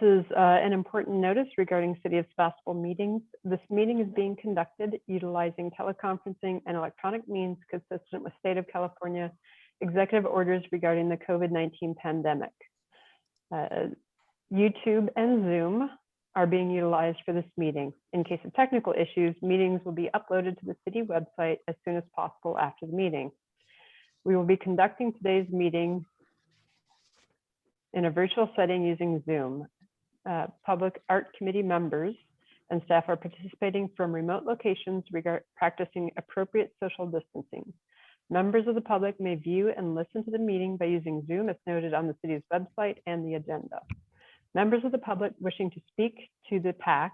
is an important notice regarding City of Sebastopol meetings. This meeting is being conducted utilizing teleconferencing and electronic means consistent with State of California executive orders regarding the COVID-19 pandemic. YouTube and Zoom are being utilized for this meeting. In case of technical issues, meetings will be uploaded to the city website as soon as possible after the meeting. We will be conducting today's meeting in a virtual setting using Zoom. Public Art Committee members and staff are participating from remote locations practicing appropriate social distancing. Members of the public may view and listen to the meeting by using Zoom as noted on the city's website and the agenda. Members of the public wishing to speak to the PAC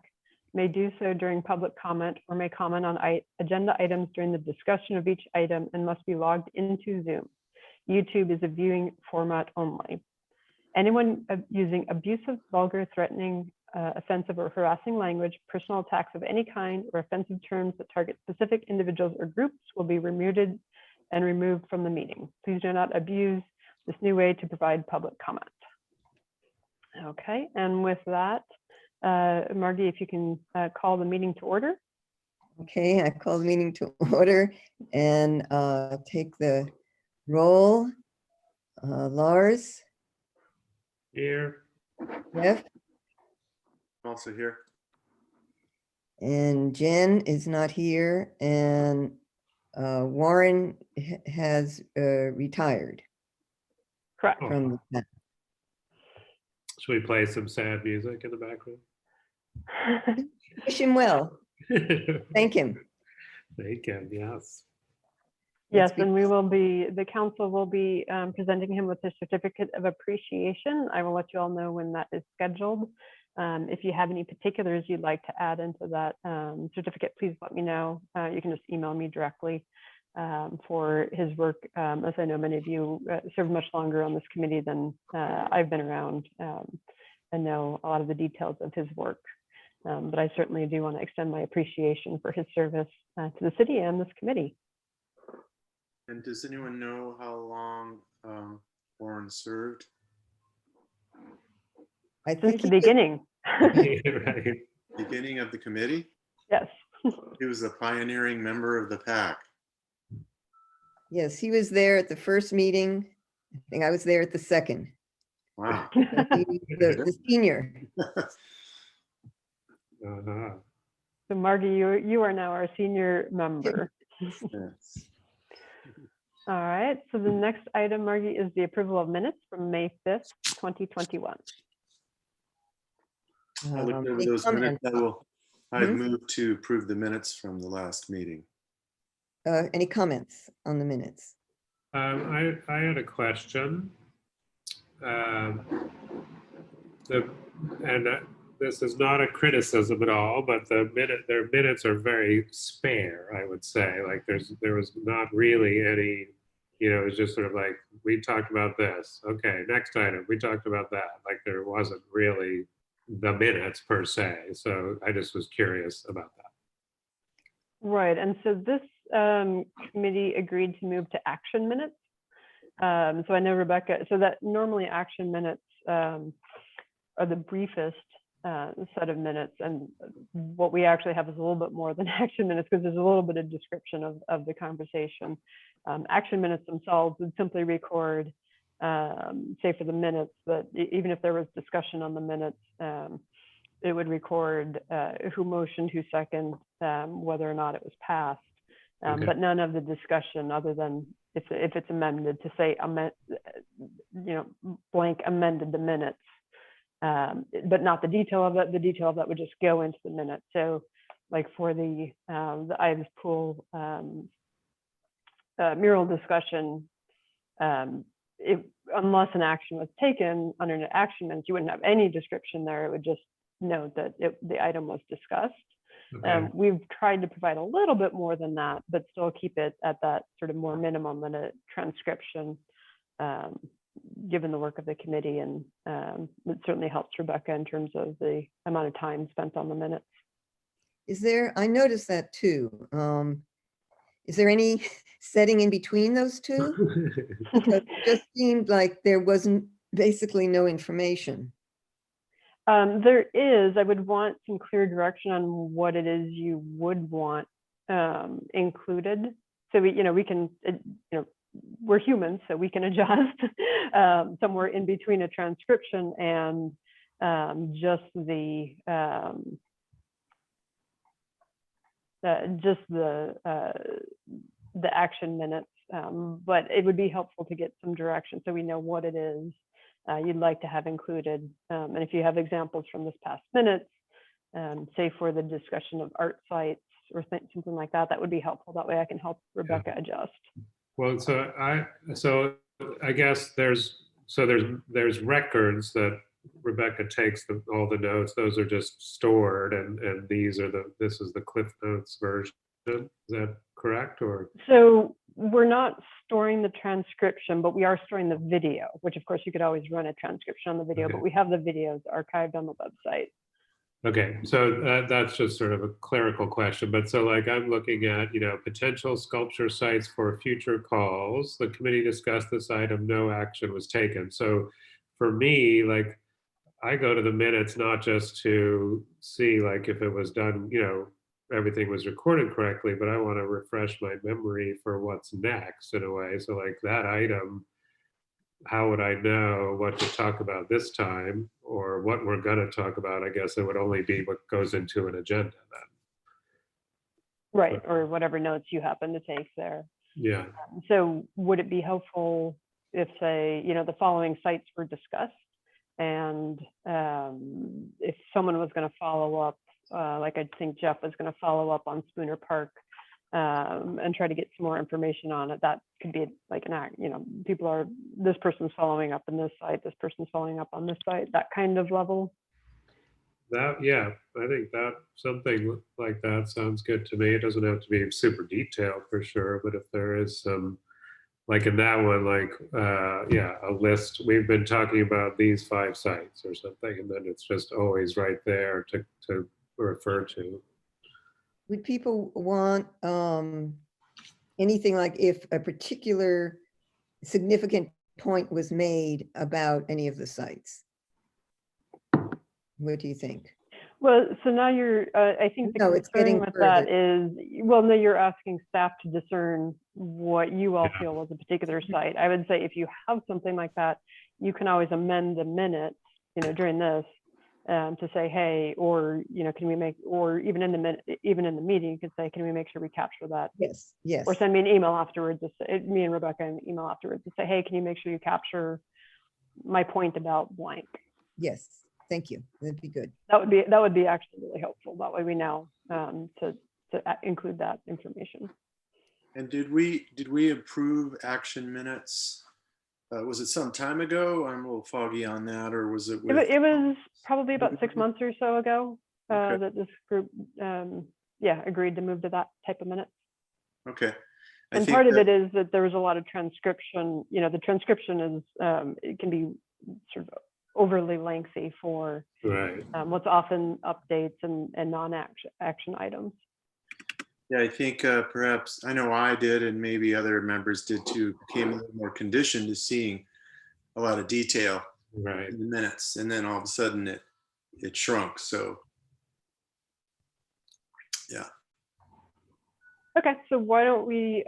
may do so during public comment or may comment on agenda items during the discussion of each item and must be logged into Zoom. YouTube is a viewing format only. Anyone using abusive, vulgar, threatening, offensive or harassing language, personal attacks of any kind, or offensive terms that target specific individuals or groups will be remuted and removed from the meeting. Please do not abuse this new way to provide public comment. Okay, and with that, Margie, if you can call the meeting to order. Okay, I call the meeting to order and take the roll. Lars? Here. Jeff? Also here. And Jen is not here, and Warren has retired Correct. Oh. from the Should we play some sad music in the background? Wish him well. Thank him. Thank you, yes. Yes, and we will be, the council will be presenting him with a certificate of appreciation. I will let you all know when that is scheduled. If you have any particulars you'd like to add into that certificate, please let me know. You can just email me directly for his work. As I know, many of you served much longer on this committee than I've been around and know a lot of the details of his work. But I certainly do want to extend my appreciation for his service to the city and this committee. And does anyone know how long Warren served? I Since think the he was- beginning. Right. Beginning of the committee? Yes. He was a pioneering member of the PAC. yes, he was there at the first meeting. I think I was there at the second. Wow. He was the senior. Uh-huh. So Margie, you are now our senior member. Yes. All right, so the next item, Margie, is the approval of minutes from May 5th, 2021. I looked over Any those minutes. comments? I'd move to approve the minutes from the last meeting. Any comments on the minutes? I had a question. This is not a criticism at all, but their minutes are very spare, I would say. Like there was not really any, it was just sort of like, we talked about this. Okay, next item, we talked about that. Like there wasn't really the minutes per se. So I just was curious about that. Right, and so this committee agreed to move to action minutes. So I know Rebecca, so that normally action minutes are the briefest set of minutes, and what we actually have is a little bit more than action minutes because there's a little bit of description of the conversation. Action minutes themselves would simply record, say for the minutes, but even if there was discussion on the minutes, it would record who motioned, who seconded, whether or not it was passed, Okay. but none of the discussion other than if it's amended to say, blank amended the minutes. But not the detail of it. The detail of that would just go into the minute. So, like for the Ives Pool mural discussion, unless an action was taken under an action minutes, you wouldn't have any description there. It would just note that the item was discussed. Okay. We've tried to provide a little bit more than that, but still keep it at that sort of more minimum than a transcription. Given the work of the committee, and it certainly helps Rebecca in terms of the amount of time spent on the minutes. Is there, I noticed that too. Is there any setting in between those two? Because it just seemed like there wasn't basically no information. There is, I would want some clear direction on what it is you would want included. So we can, we're humans, so we can adjust somewhere in between a transcription and just the action minutes. But it would be helpful to get some direction so we know what it is you'd like to have included. And if you have examples from this past minutes, say for the discussion of art sites or something like that, that would be helpful. That way I can help Rebecca adjust. Well, so I guess there's records that Rebecca takes all the notes. Those are just stored, and this is the Cliff Notes version. Is that correct? Or so we're not storing the transcription, but we are storing the video, which of course you could always run a transcription on the video, Okay. but we have the videos archived on the website. okay, so that's just sort of a clerical question. But so like I'm looking at potential sculpture sites for future calls. The committee discussed this item. No action was taken. So for me, like I go to the minutes not just to see like if it was done, everything was recorded correctly, but I want to refresh my memory for what's next in a way. So like that item, how would I know what to talk about this time or what we're going to talk about? I guess it would only be what goes into an agenda then. Right, or whatever notes you happen to take there. Yeah. So would it be helpful if, say, the following sites were discussed, and if someone was going to follow up, like I think Jeff was going to follow up on Spooner Park and try to get some more information on it, that could be like an act, this person's following up on this site, this person's following up on this site, that kind of level. I think that something like that sounds good to me. It doesn't have to be super detailed for sure, but if there is some, like in that one, like, a list, we've been talking about these 5 sites or something, and then it's just always right there to refer to. Would people want anything like if a particular significant point was made about any of the sites? What do you think? Well, so now you're, I think the No, it's concern getting with that further. is, well, no, you're asking staff to discern what you all Yeah. feel was a particular site. I would say if you have something like that, you can always amend the minutes, during this to say, hey, or, can we make, or even in the meeting, you could say, can we make sure we capture that? Yes, yes, Or send me an email afterwards, me and Rebecca an email afterwards to say, hey, can you make sure you capture my point about blank? yes. Thank you. That'd be good. That would be actually really helpful. That way we know to include that information. And did we approve action minutes? Was it some time ago? I'm a little foggy on that, or was it? It was probably about 6 months or so ago Okay. that this group, agreed to move to that type of minutes. Okay. And part of it is that there was a lot of transcription. The transcription is it can be sort of overly lengthy for Right. what's often updates and non-action items. Yeah, I think perhaps, I know I did, and maybe other members did too, became a little more conditioned to seeing a lot of detail Right. in the minutes, and then all of a sudden it shrunk. So, yeah. Okay, so why don't we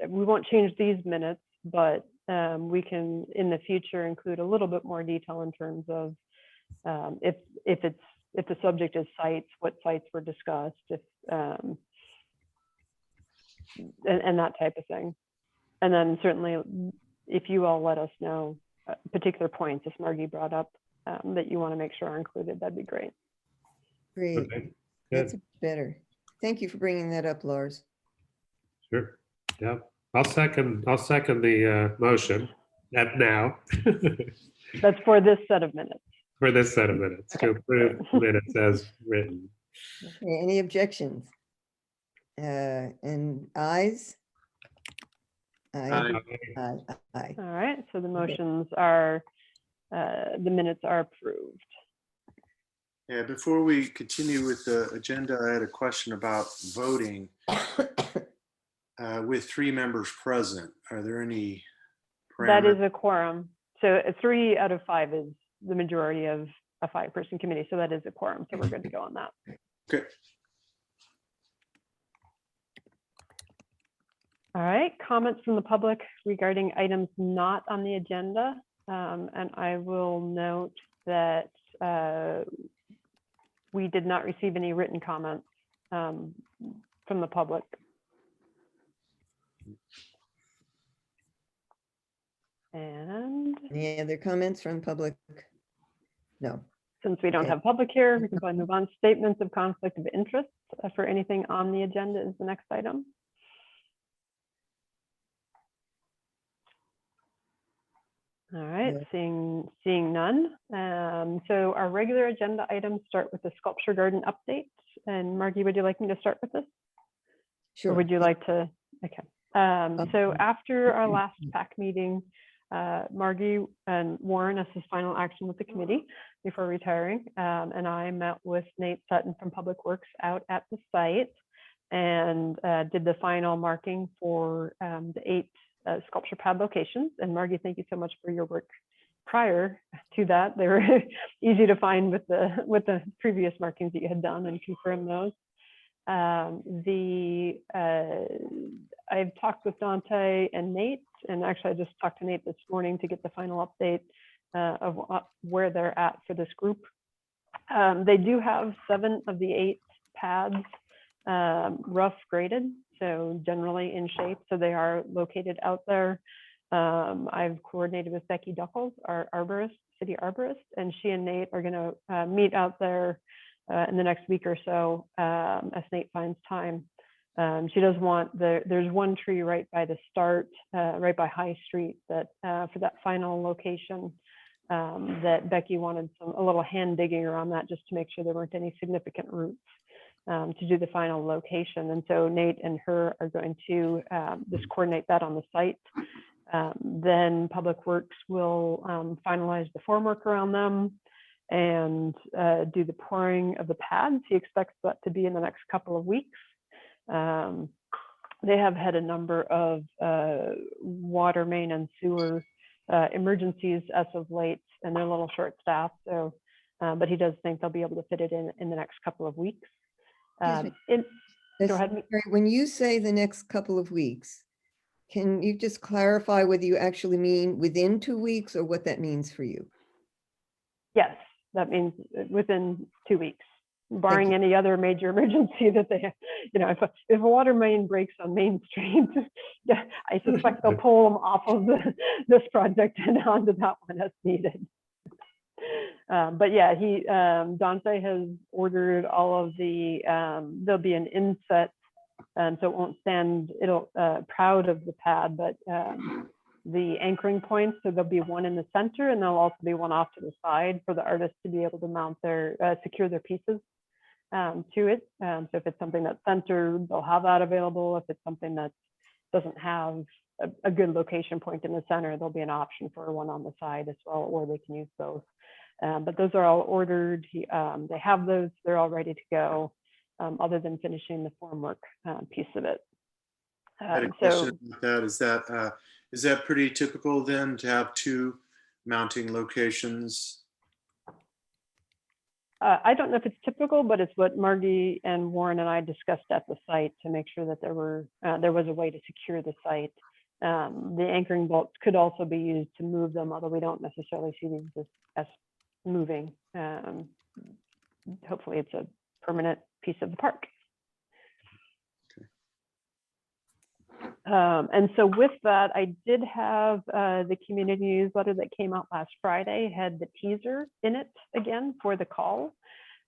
won't change these minutes, but we can in the future include a little bit more detail in terms of if the subject is sites, what sites were discussed, if and that type of thing. And then certainly if you all let us know particular points, if Margie brought up that you want to make sure are included, that'd be great. Great. Okay. That's Good. better. Thank you for bringing that up, Lars. Sure. Yeah. I'll second the motion now That's for this set of minutes. for this set of minutes to approve minutes as written. Okay, any objections? And ayes? Aye. Aye. Aye. All right, so the motions are, the minutes are approved. Yeah, before we continue with the agenda, I had a question about voting. With 3 members present, are there any That parameters? is a quorum. So 3 out of 5 is the majority of a 5-person committee. So that is a quorum. So we're good to go on that. Okay. All right, comments from the public regarding items not on the agenda. And I will note that we did not receive any written comments from the public. And Any other comments from public? No. since we don't Okay. have public here, we can probably move on. Statements of conflict of interest for anything on the agenda is the next item. All right, No. seeing none. So our regular agenda items start with the sculpture garden update. And Margie, would you like me to start with this? Sure. Or would you like to? Okay. So Um, after our last PAC meeting, Margie and Warren, as his final action with the committee before retiring, and I met with Nate Sutton from Public Works out at the site and did the final marking for the 8 sculpture pad locations. And Margie, thank you so much for your work prior to that. They were easy to find with the previous markings that you had done and confirm those. I've talked with Dante and Nate, and actually I just talked to Nate this morning to get the final update of where they're at for this group. They do have 7 of the 8 pads rough graded, so generally in shape. So they are located out there. I've coordinated with Becky Duckles, our arborist, city arborist, and she and Nate are going to meet out there in the next week or so as Nate finds time. She does want there's one tree right by the start, right by High Street, that for that final location that Becky wanted a little hand digging around that just to make sure there weren't any significant roots to do the final location. And so Nate and her are going to just coordinate that on the site. Then Public Works will finalize the formwork around them and do the pouring of the pads. He expects that to be in the next couple of weeks. They have had a number of water main and sewer emergencies as of late, and they're a little short staffed. So, but he does think they'll be able to fit it in the next couple of weeks. Excuse me. Go ahead. Mary, when you say the next couple of weeks, can you just clarify whether you actually mean within 2 weeks or what that means for you? Yes, that means within 2 weeks, barring any other major emergency that they have. You know, if a water main breaks on Main Street, yeah, I suspect they'll pull them off of this project and onto that one as needed. But yeah, Dante has ordered all of the, there'll be an inset, so it won't stand, proud of the pad, but the anchoring points, so there'll be one in the center and there'll also be one off to the side for the artists to be able to mount their, secure their pieces to it. So if it's something that's centered, they'll have that available. If it's something that doesn't have a good location point in the center, there'll be an option for one on the side as well, or they can use both. But those are all ordered. They have those, they're all ready to go, other than finishing the formwork piece of it. I had a question about that. Is that pretty typical then to have 2 mounting locations? I don't know if it's typical, but it's what Margie and Warren and I discussed at the site to make sure that there was a way to secure the site. The anchoring bolts could also be used to move them, although we don't necessarily see these as moving. Hopefully it's a permanent piece of the park. And so with that, I did have the community newsletter that came out last Friday, had the teaser in it again for the call.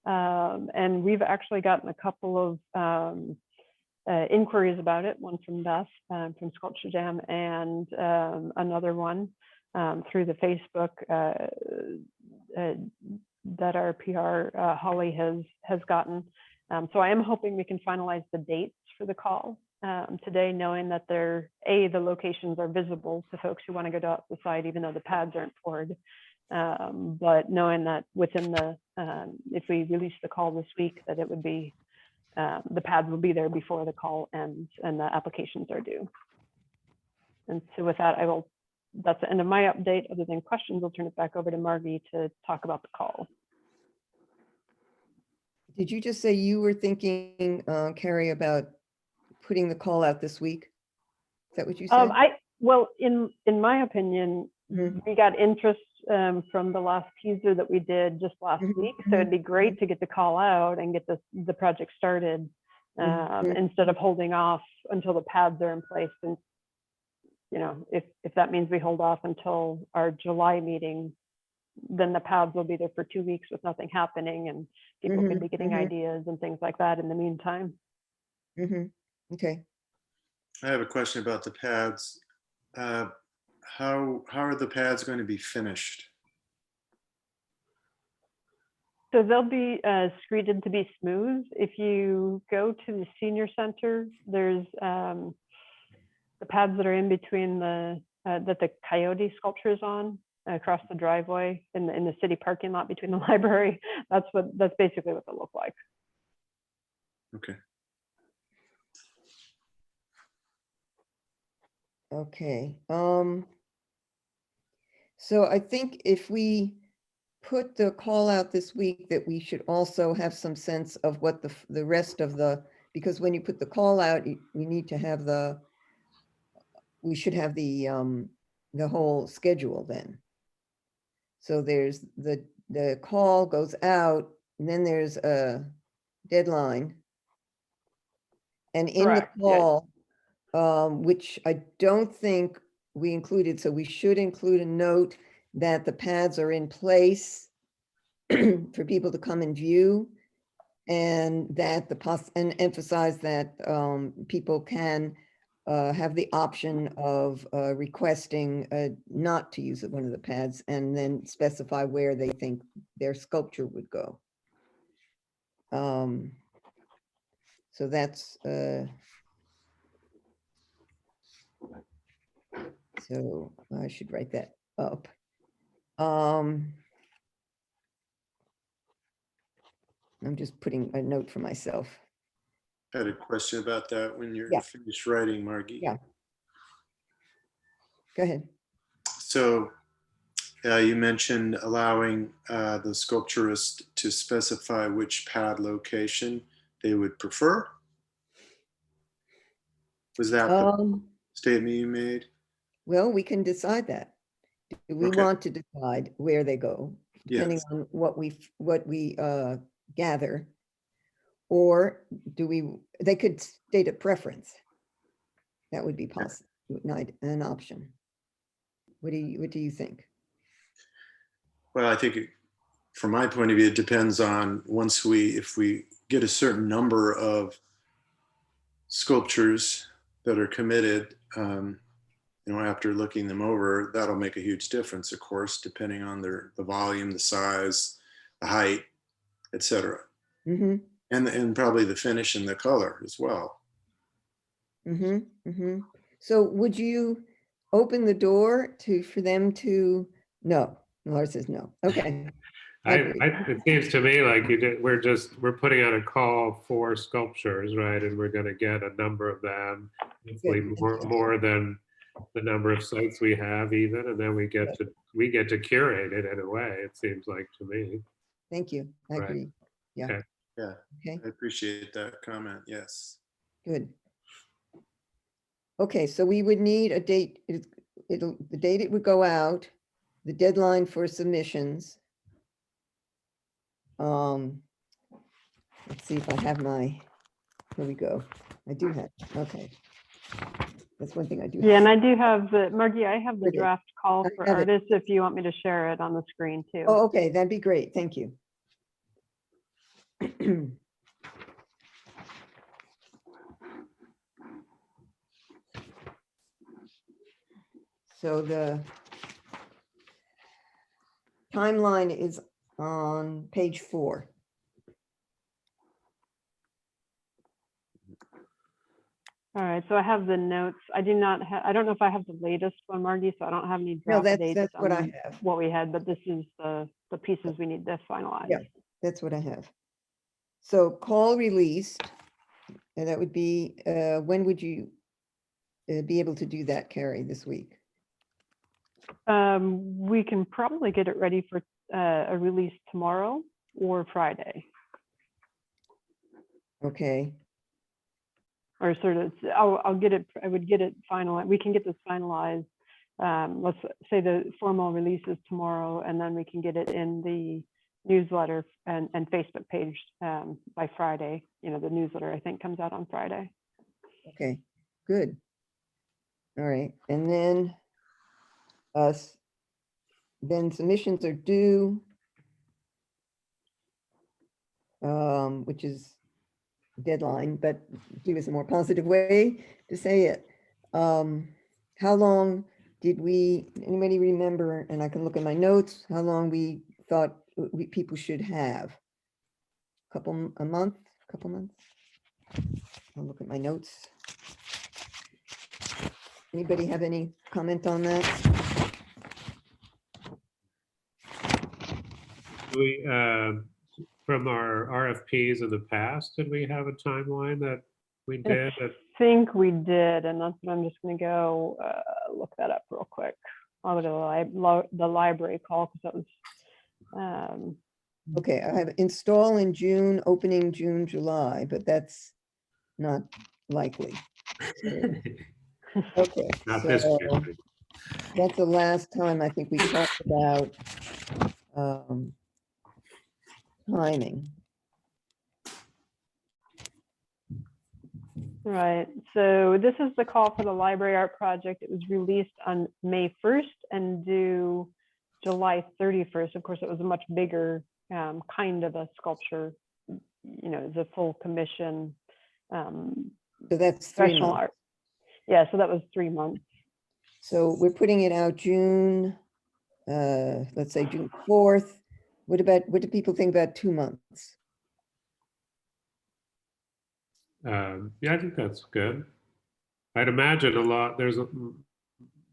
And we've actually gotten a couple of inquiries about it, one from Beth from Sculpture Jam, and another one through the Facebook that our PR Holly has gotten. So I am hoping we can finalize the dates for the call today, knowing that the locations are visible to folks who want to go to the site, even though the pads aren't poured. But knowing that within if we release the call this week, that it would be, the pads will be there before the call ends and the applications are due. And so with that, I will That's the end of my update. Other than questions, I'll turn it back over to Margie to talk about the call. Did you just say you were thinking, Carrie, about putting the call out this week? Is that what you said? Well, in my opinion, Mhm. we got interest from the last teaser that we did just last Mhm, week. So it'd be great to get the call out and get the project started Mhm. instead of holding off until the pads are in place. And if that means we hold off until our July meeting, then the pads will be there for 2 weeks with nothing happening, and people could Mhm, be getting mhm. ideas and things like that in the meantime. Okay. I have a question about the pads. How are the pads going to be finished? So they'll be screeded to be smooth. If you go to the senior center, there's the pads that are in between that the coyote sculpture is on across the driveway in the city parking lot between the library. That's basically what they look like. Okay. Okay. So I think if we put the call out this week, that we should also have some sense of what the rest of because when you put the call out, we need to have we should have the whole schedule then. So there's the call goes out, and then there's a deadline. And in the Correct, yeah. call, which I don't think we included, so we should include a note that the pads are in place for people to come and view, and that and emphasize that people can have the option of requesting not to use one of the pads, and then specify where they think their sculpture would go. So that's so I should write that up. I'm just putting a note for myself. I had a question about that when you're Yeah. finished writing, Margie. Yeah. Go ahead. So you mentioned allowing the sculpturist to specify which pad location they would prefer. Was that the statement you made? Well, we can decide that. Do we Okay. want to decide where they go, depending Yes. on what we gather? Or they could state a preference. That would be possible, an option. What do you think? Well, I think from my point of view, it depends on if we get a certain number of sculptures that are committed, after looking them over, that'll make a huge difference, of course, depending on the volume, the size, the height, etc. Mm-hmm. And probably the finish and the color as well. Mm-hmm. Mm-hmm. So would you open the door for them to? No. Lars says no. Okay. It seems to me like we're putting out a call for sculptures, right? And we're going to get a number of them, hopefully more than the number of sites we have even, and then we get to curate it in a way. It seems like to me. Thank you. I Right. agree. Yeah. Okay. Yeah. Okay. I appreciate that comment. Yes. Good. Okay, so we would need a date. The date it would go out, the deadline for submissions. Let's see if I have here we go. I do have, okay. That's one thing I do. Yeah, and I do have Margie, I have the Okay. draft call I for have it. artists if you want me to share it on the screen too. Oh, okay, that'd be great. Thank you. So the timeline is on page 4. All right, so I have the notes. I do not have, I don't know if I have the latest one, Margie, so I don't have any No, draft dates that's what I on have. what we had, but this is the pieces we need to finalize. Yeah. That's what I have. So call released, and that would be, when would you be able to do that, Carrie, this week? We can probably get it ready for a release tomorrow or Friday, Okay, or sort of, I'll get it, I would get it finalized. We can get this finalized. Let's say the formal release is tomorrow, and then we can get it in the newsletter and Facebook page by Friday. You know, the newsletter, I think, comes out on Friday. okay, good. All right, and then then submissions are due, which is deadline, but due is a more positive way to say it. How long did anybody remember, and I can look at my notes, how long we thought people should have? A month, couple months? I'll look at my notes. Anybody have any comment on that? We, from our RFPs in the past, did we have a timeline that we did? I think we did, and that's what I'm just going to go look that up real quick. I'll go to the library call because that was. Okay, I have install in June, opening June, July, but that's not likely. Okay, Not this so year. that's the last time I think we talked about timing. Right, so this is the call for the library art project. It was released on May 1st and due July 31st. Of course, it was a much bigger kind of a sculpture, you know, it's a full commission. So that's 3 Professional months. art. Yeah, so that was 3 months. So we're putting it out June, let's say June 4th. What do people think about 2 months? Yeah, I think that's good. I'd imagine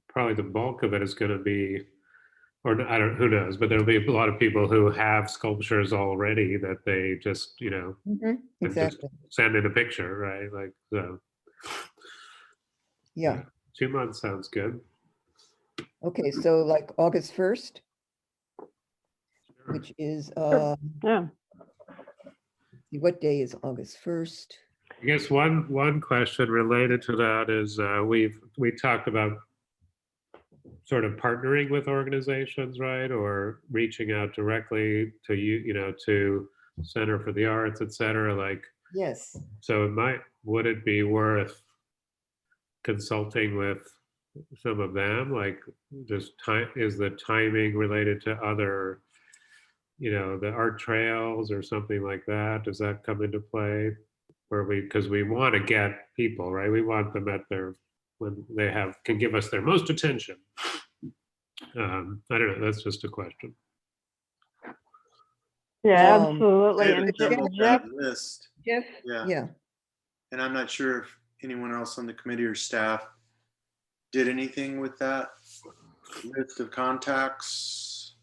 probably the bulk of it is going to be, or I don't, who knows, but there'll be a lot of people who have sculptures already that they just, you know, and just Exactly, send in a picture, right? Like, so. yeah. 2 months sounds good. Okay, so like August 1st, which is, Yeah, what day is August 1st? I guess one question related to that is we talked about sort of partnering with organizations, right, or reaching out directly to you know, to Center for the Arts, et cetera. Like, Yes, so would it be worth consulting with some of them? Like, just is the timing related to other, you know, the art trails or something like that? Does that come into play? Because we want to get people, right? We want them at when they can give us their most attention. I don't know. That's just a question. yeah, Um, I absolutely. have And a demo Jeff, that list. Jeff? Yeah. Yeah, And I'm not sure if anyone else on the committee or staff did anything with that list of contacts.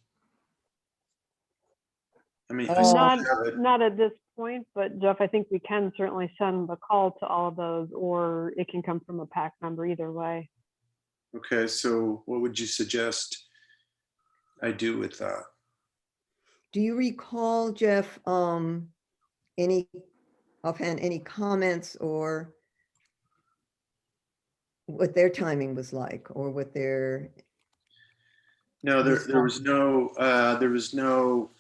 I mean, I still not have it. not at this point, but Jeff, I think we can certainly send the call to all of those, or it can come from a PAC member, either way. Okay, so what would you suggest I do with that? do you recall, Jeff, any offhand, any comments or what their timing was like, or what their, No, there was no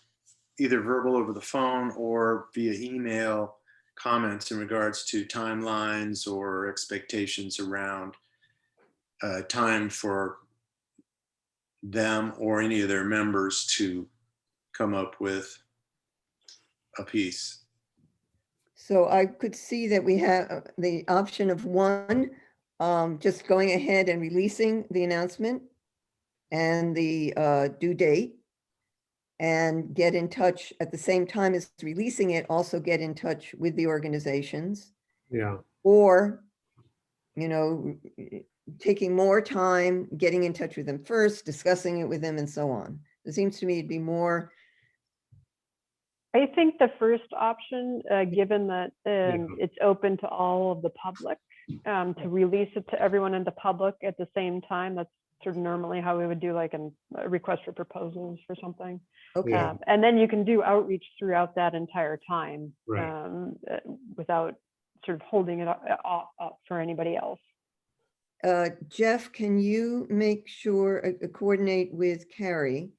either verbal over the phone or via email comments in regards to timelines or expectations around time for them or any of their members to come up with a piece. so I could see that we have the option of one, just going ahead and releasing the announcement and the due date, and get in touch at the same time as releasing it, also get in touch with the organizations, Yeah. or, you know, taking more time, getting in touch with them first, discussing it with them, and so on. It seems to me it'd be more, I think the first option, given that it's open to all of the public, to release it to everyone in the public at the same time, that's sort of normally how we would do like a request for proposals for something. Okay, Yeah. And then you can do outreach throughout that entire time Right. without sort of holding it up for anybody else. Jeff, can you make sure, coordinate with Carrie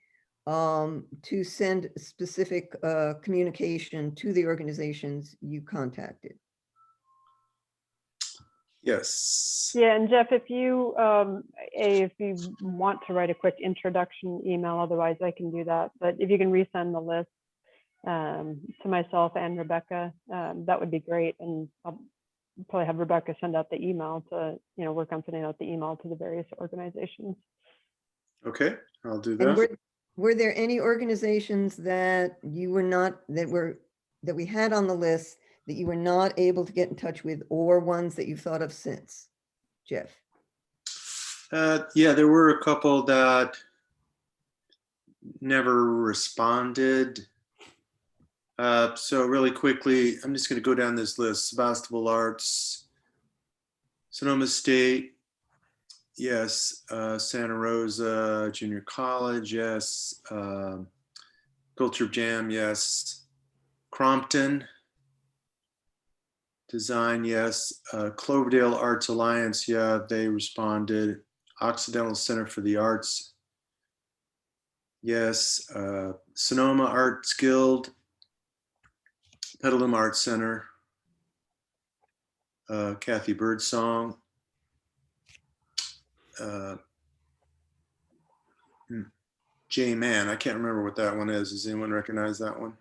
to send specific communication to the organizations you contacted? Yes. Yeah, and Jeff, if you want to write a quick introduction email, otherwise I can do that. But if you can resend the list to myself and Rebecca, that would be great. And I'll probably have Rebecca send out the email to, work on sending out the email to the various organizations. Okay, I'll do And that. were there any organizations that you were not, that we had on the list that you were not able to get in touch with, or ones that you've thought of since, Jeff? Yeah, there were a couple that never responded. So really quickly, I'm just going to go down this list. Sebastopol Arts, Sonoma State, yes. Santa Rosa Junior College, yes. Culture Jam, yes. Crompton Design, yes. Cloverdale Arts Alliance, yeah, they responded. Occidental Center for the Arts, yes. Sonoma Arts Guild, Petaluma Arts Center, Kathy Birdsong, J-Man, I can't remember what that one is. Does anyone recognize that one?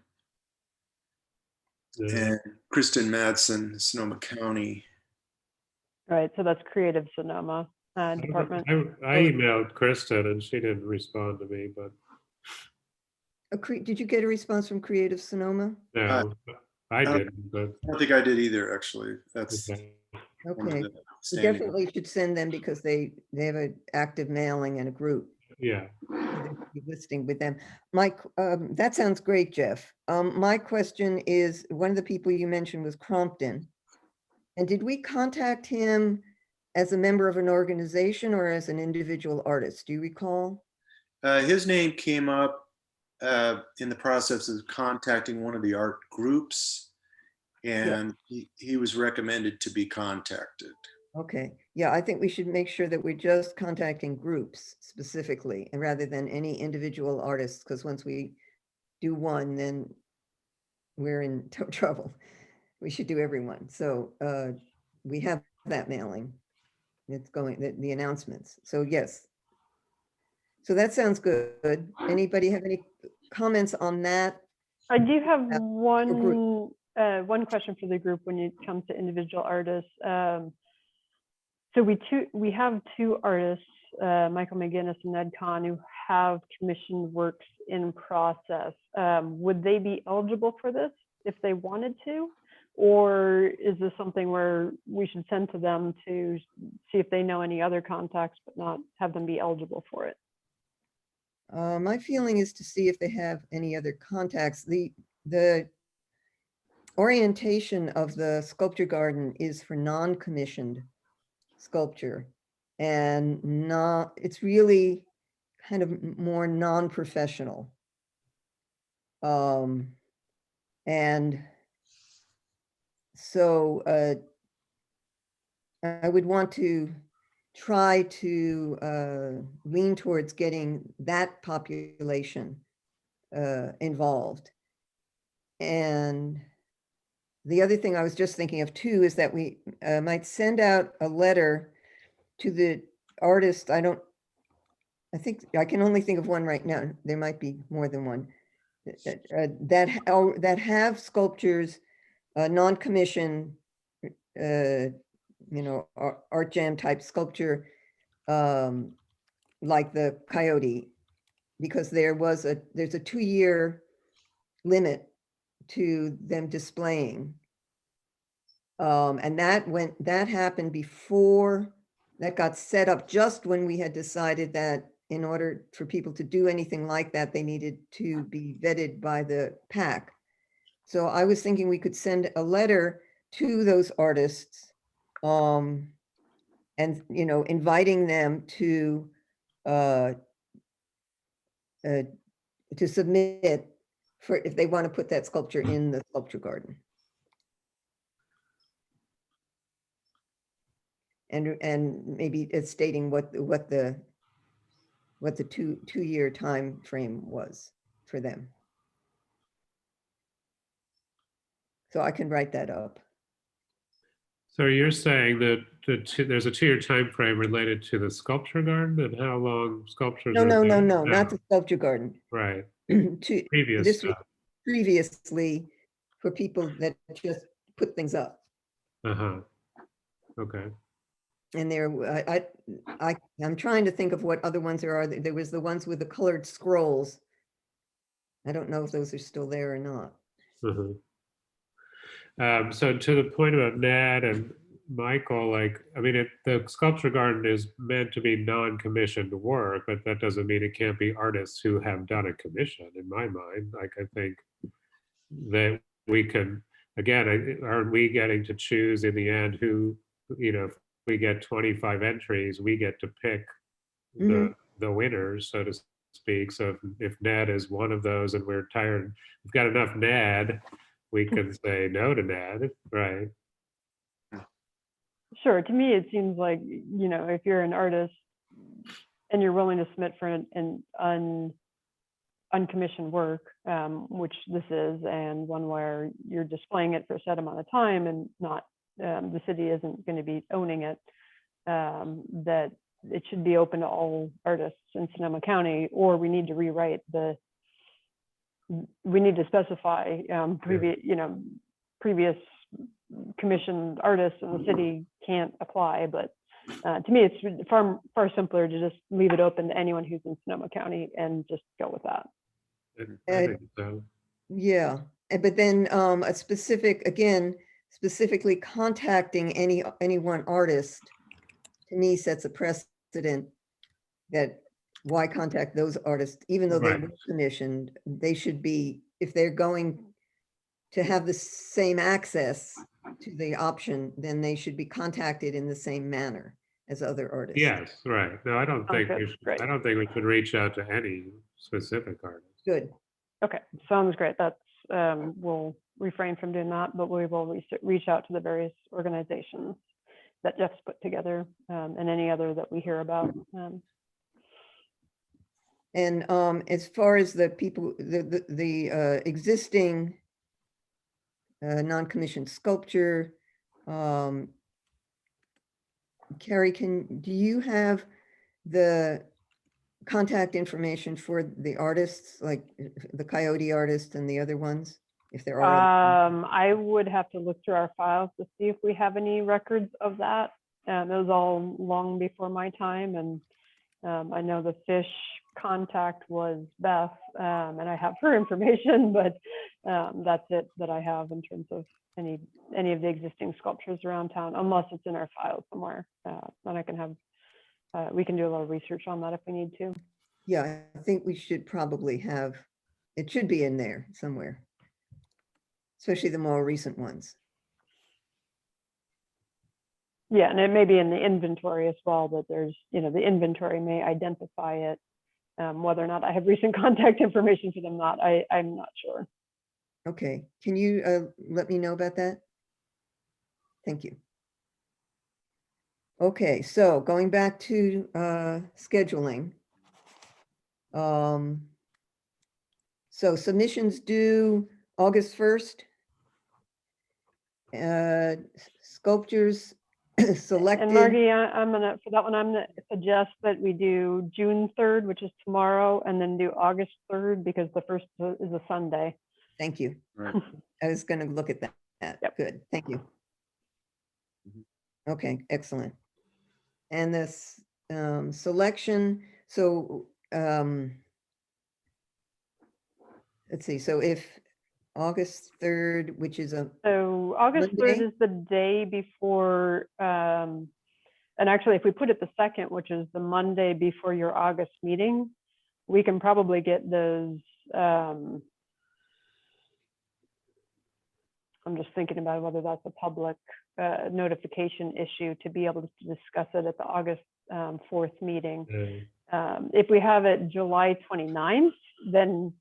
And Kristen Madsen, Sonoma County. Right, so that's Creative Sonoma Department. I emailed Kristen and she didn't respond to me, but Did you get a response from Creative Sonoma? no, I didn't, but. I don't think I did either, actually. That's Okay. one of Okay, the we standing- definitely should send them because they have an active mailing and a group. Yeah, Listing with them. Mike, that sounds great, Jeff. My question is, one of the people you mentioned was Crompton. And did we contact him as a member of an organization or as an individual artist? Do you recall? His name came up in the process of contacting one of the art groups, and he was recommended to be contacted. Okay, yeah, I think we should make sure that we're just contacting groups specifically and rather than any individual artists, because once we do one, then we're in trouble. We should do everyone. So we have that mailing. It's going, the announcements. So yes. So that sounds good. Anybody have any comments on that? I do have group. one question for the group when it comes to individual artists. So we have two artists, Michael McGinnis and Ned Kahn, who have commissioned works in process. Would they be eligible for this if they wanted to? Or is this something where we should send to them to see if they know any other contacts, but not have them be eligible for it? My feeling is to see if they have any other contacts. The orientation of the sculpture garden is for non-commissioned sculpture and it's really kind of more non-professional. And so I would want to try to lean towards getting that population involved. And the other thing I was just thinking of too is that we might send out a letter to the artist. I think I can only think of one right now. There might be more than one that have sculptures, non-commissioned, art jam type sculpture, like the Coyote, because there's a 2-year limit to them displaying. And that happened before, that got set up just when we had decided that in order for people to do anything like that, they needed to be vetted by the PAC. So I was thinking we could send a letter to those artists and, inviting them to uh, uh, to submit for, if they want to put that sculpture in the sculpture garden. And maybe it's stating what the two-year time frame was for them. So I can write that up. So you're saying that there's a 2-year time frame related to the sculpture garden and how long sculptures No, are no, no, there? no, not the sculpture garden. Right, To, previous this was stuff. previously for people that just put things up. Uh-huh. Okay. And there, I'm trying to think of what other ones there are. There was the ones with the colored scrolls. I don't know if those are still there or not. Uh-huh. So to the point about Nat and Michael, like, I mean, the sculpture garden is meant to be non-commissioned work, but that doesn't mean it can't be artists who have done a commission, in my mind. Like, I think that we can, again, aren't we getting to choose in the end who, if we get 25 entries, we get to pick the winners, so to speak. So if Nat is one of those and we're tired, we've got enough Nad, we can say no to Nad, right? Sure. To me, it seems like, if you're an artist and you're willing to submit for an uncommissioned work, which this is, and one where you're displaying it for a set amount of time and not, the city isn't going to be owning it, that it should be open to all artists in Sonoma County, or we need to rewrite we need to specify previous commissioned artists in the city can't apply. But to me, it's far simpler to just leave it open to anyone who's in Sonoma County and just go with that. I think so. Yeah, but then specifically contacting any one artist, to me, sets a precedent that why contact those artists, even though they Right. were commissioned, they should be, if they're going to have the same access to the option, then they should be contacted in the same manner as other artists. Yes, right. No, I don't think good. Great. I don't think we should reach out to any specific artist. Good. Okay, sounds great. That's we'll refrain from doing that, but we will reach out to the various organizations that Jeff's put together, and any other that we hear about. And as far as the people, the existing non-commissioned sculpture, Carrie, do you have the contact information for the artists, like the Coyote artist and the other ones, if there are? I would have to look through our files to see if we have any records of that. It was all long before my time, and I know the fish contact was Beth, and I have her information, but that's it that I have in terms of any of the existing sculptures around town, unless it's in our files somewhere. And I can have, we can do a little research on that if we need to. Yeah, I think we should probably have, it should be in there somewhere, especially the more recent ones. Yeah, and it may be in the inventory as well, that there's, the inventory may identify it. Whether or not I have recent contact information for them, I'm not sure. Okay, can you let me know about that? Thank you. Okay, so going back to scheduling. So submissions due August 1st. Sculptures selected. And Margie, for that one, I'm gonna suggest that we do June 3rd, which is tomorrow, and then do August 3rd, because the 1st is a Sunday. Thank you. Right. I was going to look at that. Yep. Good, thank you. Okay, excellent. And this selection, so let's see, so if August 3rd, which is So August 3rd Monday? is the day before, and actually, if we put it the 2nd, which is the Monday before your August meeting, we can probably get those. I'm just thinking about whether that's a public notification issue to be able to discuss it at the August 4th meeting. If we have it July 29th, then,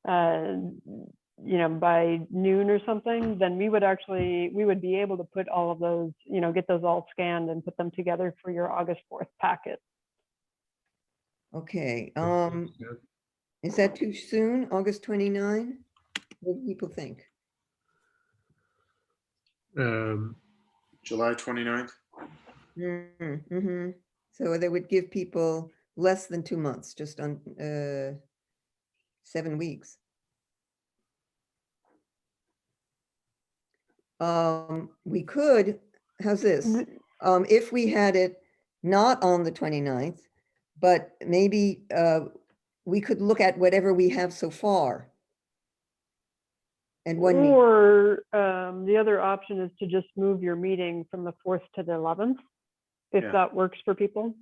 by noon or something, then we would be able to put all of those, get those all scanned and put them together for your August 4th packet. Okay, Yeah. is that too soon, August 29? What do people think? July 29th? Mm-hmm. So that would give people less than 2 months, just on 7 weeks. We could, how's this? If we had it not on the 29th, but maybe we could look at whatever we have so far. And when we, Or the other option is to just move your meeting from the 4th to the 11th, if Yeah. that works for people.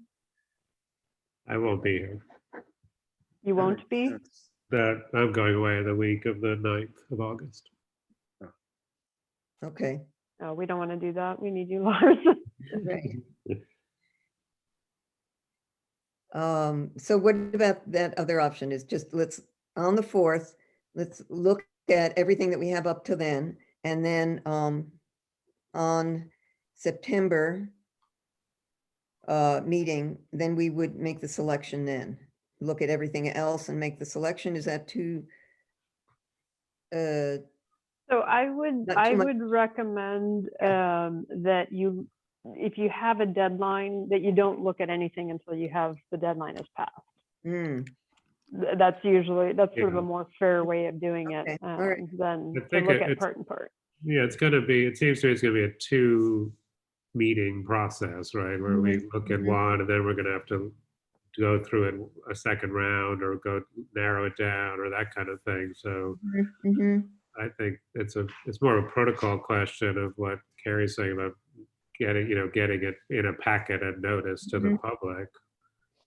I won't be here. You won't be? I'm going away the week of the 9th of August. okay, No, we don't want to do that. We need you, Lars. right. So what about that other option is just on the 4th, let's look at everything that we have up to then. And then on September meeting, then we would make the selection then. Look at everything else and make the selection. Is that too? So I would Not too much. recommend that you, if you have a deadline, that you don't look at anything until you have the deadline has passed. Mm, That's sort of Yeah. a more fair way of doing it Okay, all right. than I to think look at it's- part and part. Yeah, it seems to me it's gonna be a 2 meeting process, right? Where we look at mhm. one and then we're gonna have to go through it a second round or go narrow it down or that kind of thing. So Mhm. I think it's more of a protocol question of what Carrie's saying about getting it in a packet and notice to the public.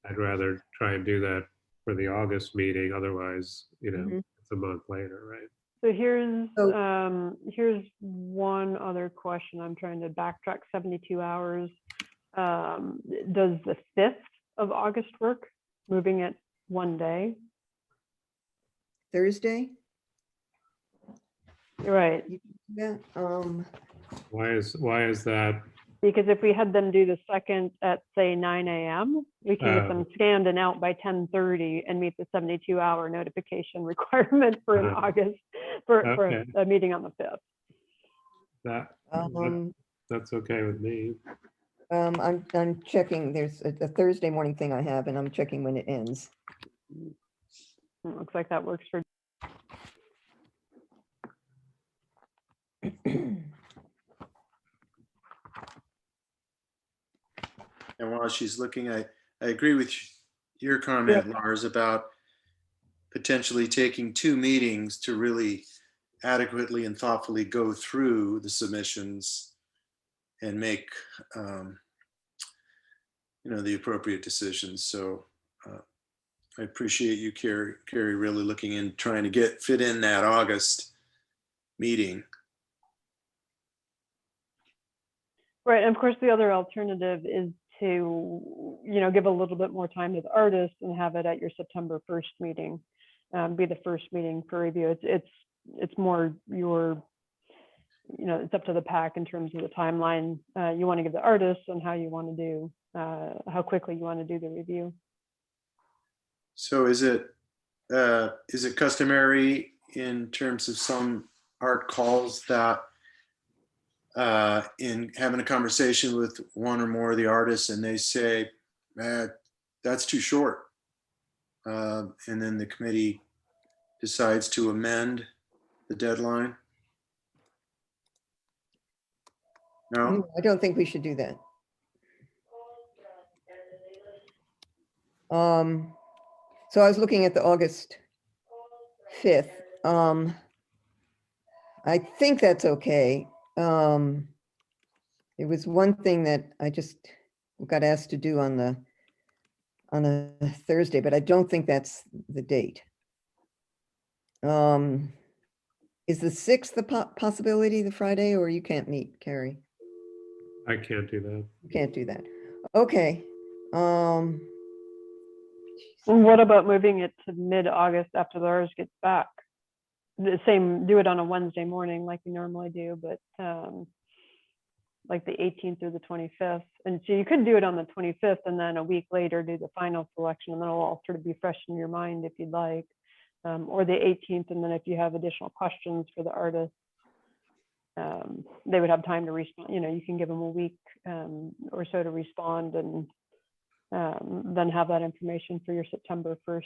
I'd rather try and do that for the August meeting. Otherwise, Mhm. it's a month later, right? So here's So- here's one other question. I'm trying to backtrack 72 hours. Does the 5th of August work? Moving it one day? Thursday? Right. Yeah, Why is that? Because if we had them do the 2nd at, say, 9 a.m., we can get Oh. them scanned and out by 10:30 and meet the 72-hour notification requirement for an Okay. a meeting on the 5th. That's okay with me. I'm checking, there's a Thursday morning thing I have, and I'm checking when it ends. It looks like that works for. And while she's looking, I agree with your comment, Lars, about potentially taking 2 meetings to really adequately and thoughtfully go through the submissions and make the appropriate decisions. So I appreciate you, Carrie, really looking in, trying to fit in that August meeting. Right, and of course, the other alternative is to, give a little bit more time to the artist and have it at your September 1st meeting, be the first meeting for review. It's more it's up to the PAC in terms of the timeline you want to give the artist and how you want to do, how quickly you want to do the review. So is it customary in terms of some art calls that in having a conversation with one or more of the artists and they say, that's too short. And then the committee decides to amend the deadline? No? I don't think we should do that. So I was looking at the August 5th. I think that's okay. It was one thing that I just got asked to do on a Thursday, but I don't think that's the date. Is the 6th the possibility, the Friday, or you can't meet, Carrie? I can't do that. You can't do that. Okay. And what about moving it to mid-August after Lars gets back? The same, do it on a Wednesday morning like we normally do, but like the 18th or the 25th. And so you could do it on the 25th and then a week later do the final selection, and then it'll all sort of be fresh in your mind if you'd like. Or the 18th, and then if you have additional questions for the artists, they would have time to respond. You know, you can give them a week or so to respond, and then have that information for your September 1st.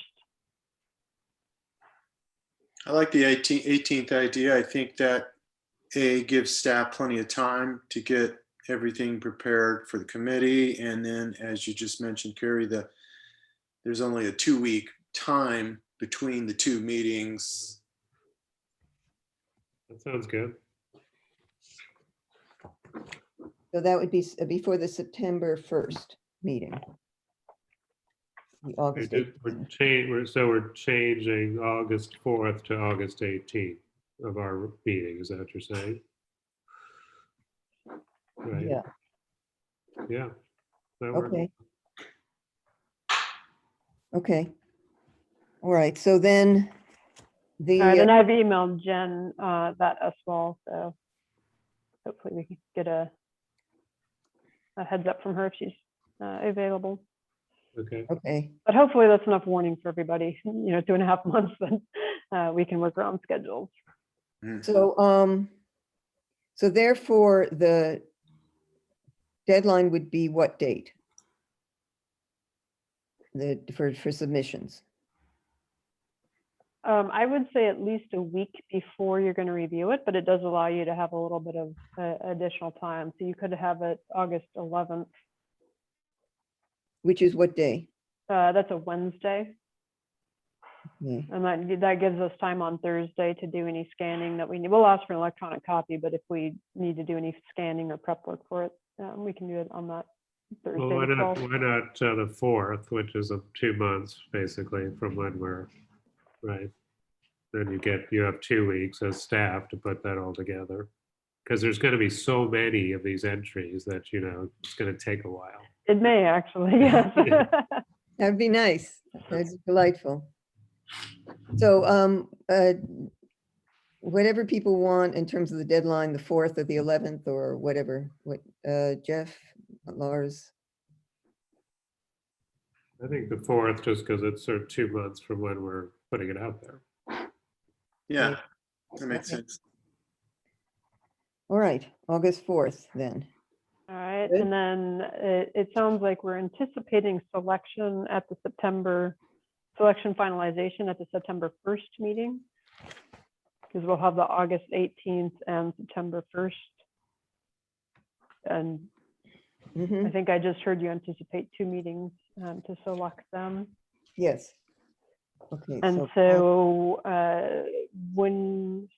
I like the 18th idea. I think that gives staff plenty of time to get everything prepared for the committee. And then, as you just mentioned, Carrie, there's only a 2-week time between the two meetings. That sounds good. So that would be before the September 1st meeting. The August 18th. We're changing August 4th to August 18th of our meeting. Is that what you're saying? Right. Yeah, Yeah. That works. okay. Okay. All right, so then the, All right, and I've emailed Jen that as well, so hopefully we can get a heads up from her if she's available. Okay. okay, But hopefully that's enough warning for everybody. You know, 2.5 months, then we can work around schedules. so, so therefore, the deadline would be what date? For submissions? I would say at least a week before you're going to review it, but it does allow you to have a little bit of additional time. So you could have it August 11th. Which is what day? That's a Wednesday. Okay. And that gives us time on Thursday to do any scanning that we need. We'll ask for an electronic copy, but if we need to do any scanning or prep work for it, we can do it on that Thursday. Well, why the not 12th. the 4th, which is 2 months basically from when we're right. Then you have 2 weeks as staff to put that all together, because there's going to be so many of these entries that, you know, it's going to take a while. It may actually, yes. That'd be nice. That'd be delightful. So, whatever people want in terms of the deadline, the 4th or the 11th or whatever, Jeff, Lars, I think the 4th, just because it's sort of 2 months from when we're putting it out there. Yeah, that makes Okay. sense. all right, August 4th then. All right, Good. and then it sounds like we're anticipating selection finalization at the September 1st meeting, because we'll have the August 18th and September 1st. And I Mhm. think I just heard you anticipate 2 meetings to select them. Yes. Okay. And so when,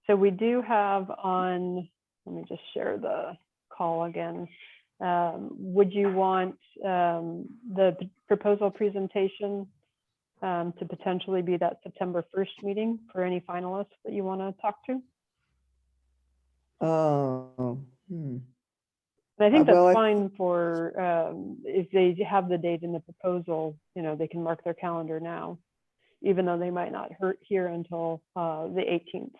so we do have on, let me just share the call again. Would you want the proposal presentation to potentially be that September 1st meeting for any finalists that you want to talk to? Oh, And I think well, that's fine for if they have the date in the proposal, you know, they can mark their calendar now, even though they might not hear until the 18th.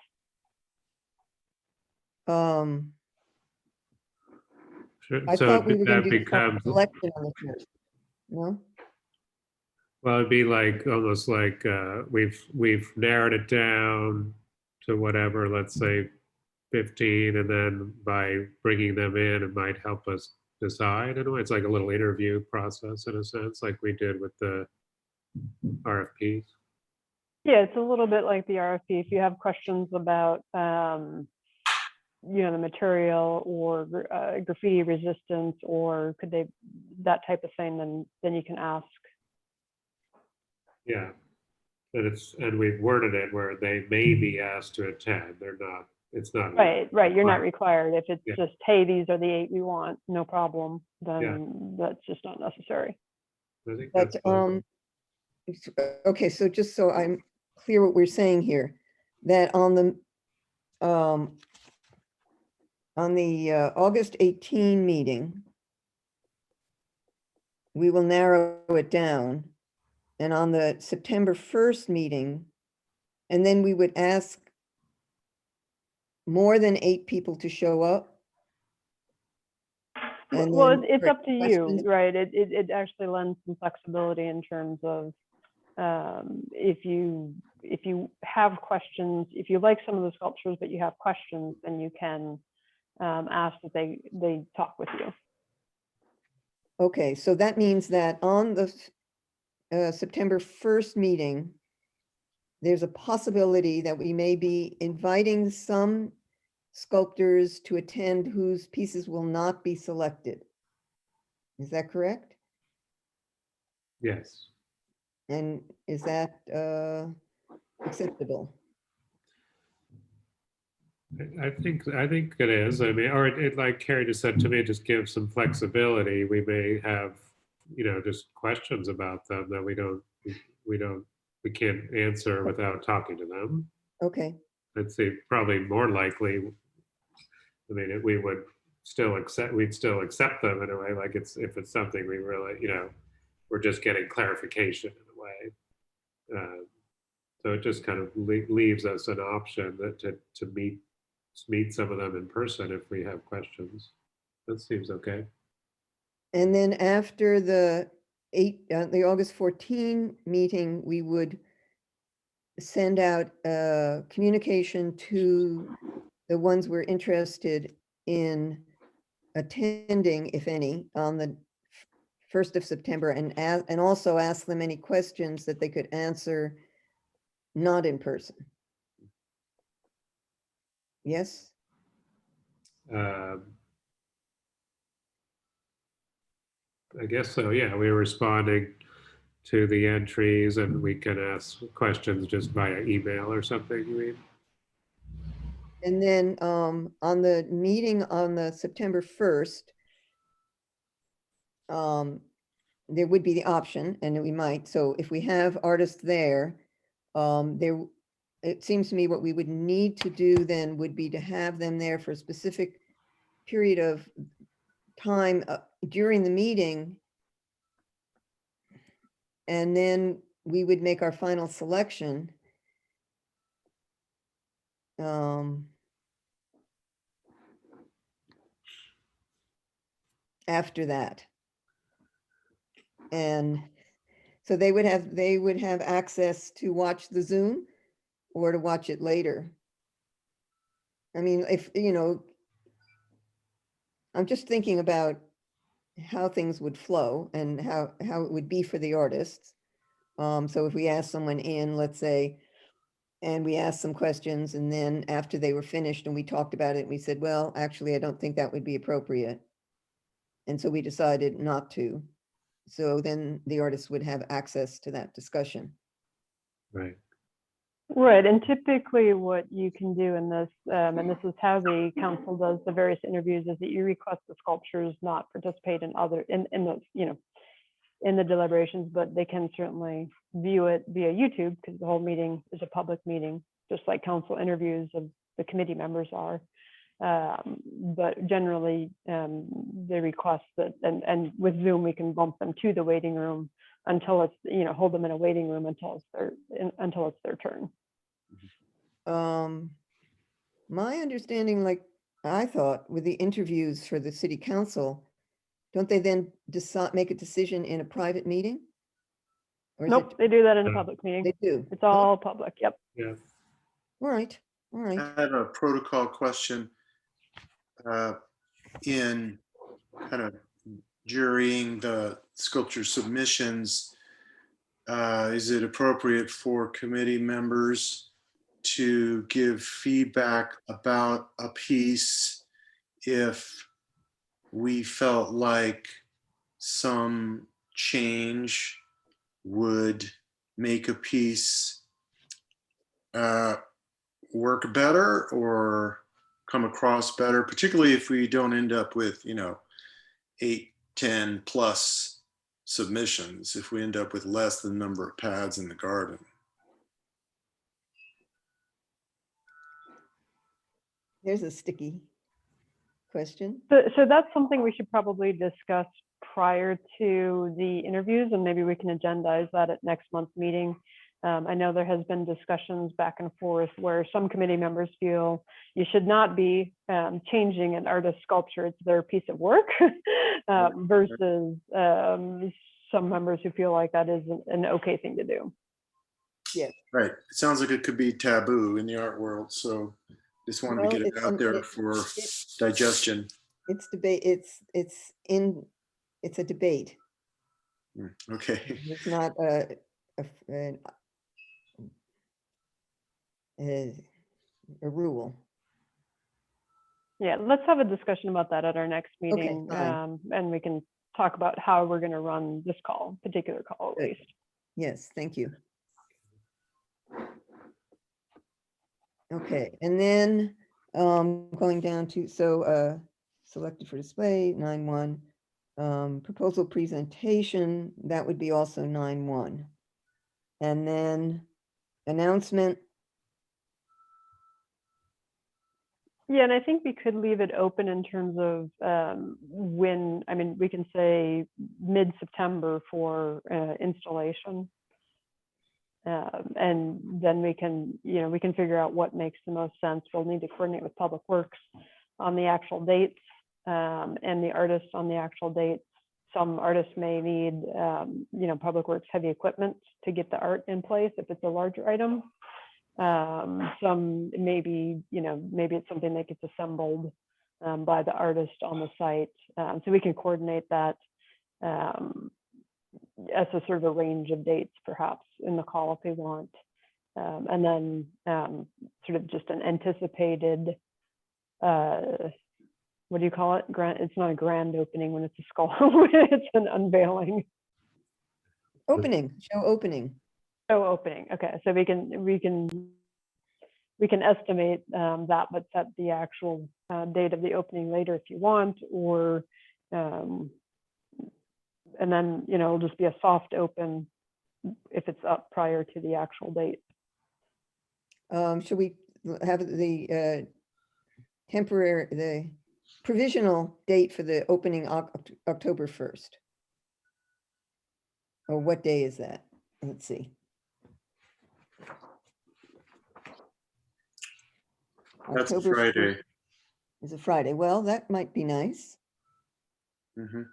Sure. I So thought we were going that to do becomes, selection on the 1st. No? well, it'd be like almost like we've narrowed it down to whatever, let's say 15, and then by bringing them in, it might help us decide. In a way, it's like a little interview process in a sense, like we did with the RFPs. Yeah, it's a little bit like the RFP. If you have questions about, you know, the material or graffiti resistance, or could they, that type of thing, then you can ask. Yeah, and we've worded it where they may be asked to attend. They're not. It's not Right. You're not required. If it's Yeah. just, hey, these are the 8 we want, no problem, then Yeah. that's just not necessary. I think But, that's fine. okay, so just so I'm clear what we're saying here, that on the August 18 meeting, we will narrow it down. And on the September 1st meeting, and then we would ask more than 8 people to show up. And Well, then it's for up to you, questions- right? It actually lends some flexibility in terms of if you have questions, if you like some of the sculptures but you have questions, then you can ask that they talk with you. Okay, so that means that on the September 1st meeting, there's a possibility that we may be inviting some sculptors to attend whose pieces will not be selected. Is that correct? Yes. And is that acceptable? I think it is. I mean, or it like Carrie just said to me, just give some flexibility. We may have, just questions about them that we can't answer without talking to them. Okay, I'd say probably more likely. I mean, we would still accept. We'd still accept them in a way, like if it's something we really, we're just getting clarification in a way. So it just kind of leaves us an option that to meet some of them in person if we have questions. That seems okay. and then after the August 14 meeting, we would send out a communication to the ones we're interested in attending, if any, on the 1st of September, and also ask them any questions that they could answer not in person. Yes? I guess so. Yeah, we're responding to the entries, and we can ask questions just via email or something. You mean? And then on the meeting on the September 1st, there would be the option, and we might, so if we have artists there, it seems to me what we would need to do then would be to have them there for a specific period of time during the meeting. And then we would make our final selection. After that. And so they would have access to watch the Zoom or to watch it later. I mean, if, I'm just thinking about how things would flow and how it would be for the artists. So if we ask someone in, let's say, and we asked some questions, and then after they were finished and we talked about it, we said, well, actually, I don't think that would be appropriate. And so we decided not to. So then the artists would have access to that discussion. Right. Right, and typically what you can do in this, and this is how the council does the various interviews, is that you request the sculptures not participate in the deliberations, but they can certainly view it via YouTube because the whole meeting is a public meeting, just like council interviews of the committee members are. But generally, they request that, and with Zoom, we can bump them to the waiting room until it's, hold them in a waiting room until it's their turn. My understanding, like I thought, with the interviews for the city council, don't they then make a decision in a private meeting? Or is Nope, they do that in a No. public meeting. They do. It's all public. Yep. Yeah. All right, all right. I have a protocol question. In kind of jurying the sculpture submissions, is it appropriate for committee members to give feedback about a piece if we felt like some change would make a piece work better or come across better, particularly if we don't end up with 8, 10 plus submissions, if we end up with less than the number of pads in the garden? There's a sticky question. So that's something we should probably discuss prior to the interviews, and maybe we can agendize that at next month's meeting. I know there has been discussions back and forth where some committee members feel you should not be changing an artist's sculpture. It's their piece of work versus some members who feel like that is an okay thing to do. Right. It sounds like it could be taboo in the art world. So just wanted Well, to get it it's out there for digestion. It's debate, it's a debate. Okay. It's not a rule. Yeah, let's have a discussion about that at our next meeting, fine. and we can talk about how we're going to run this call, particular call at Good. least. Yes, thank you. Okay, and then going down to, selected for display, 9.1. Proposal presentation, that would be also 9.1. And then announcement, Yeah, and I think we could leave it open in terms of when, I mean, we can say mid-September for installation. And then we can, we can figure out what makes the most sense. We'll need to coordinate with Public Works on the actual dates and the artists on the actual dates. Some artists may need, Public Works heavy equipment to get the art in place if it's a larger item. Some maybe, maybe it's something that gets assembled by the artist on the site. So we can coordinate that as a sort of a range of dates, perhaps in the call if they want. And then sort of just an anticipated, what do you call it? It's not a grand opening when it's a skull, it's an unveiling. show opening. Oh, opening. Okay, so we can estimate that, but set the actual date of the opening later if you want, or and then it'll just be a soft open if it's up prior to the actual date. Should we have the the provisional date for the opening October 1st? Or what day is that? Let's see. That's a October 1st Friday. is a Friday. Well, that might be nice. Mhm.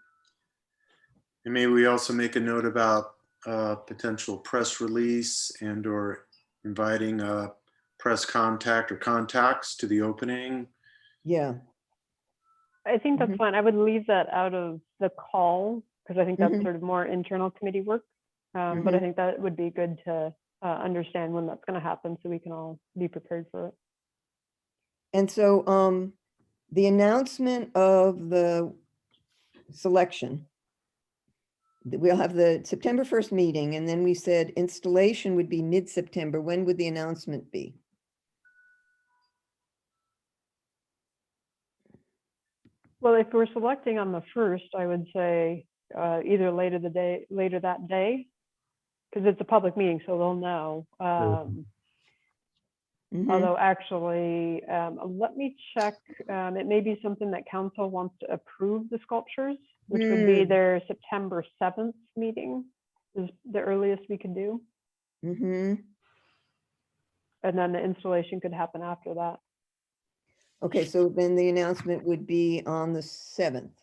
And maybe we also make a note about potential press release and or inviting a press contact or contacts to the opening. Yeah. I think that's Mhm. fine. I would leave that out of the call because I think that's Mhm. sort of more internal committee work. But I think that would be good to understand when that's going to happen so we can all be prepared for it. And so the announcement of the selection, we'll have the September 1st meeting, and then we said installation would be mid-September. When would the announcement be? Well, if we're selecting on the 1st, I would say either later that day, because it's a public meeting, so they'll know. Mhm. Although actually, let me check. It may be something that council wants to approve the sculptures, which would be their September 7th meeting is the earliest we could do. Mhm. And then the installation could happen after that. Okay, so then the announcement would be on the 7th.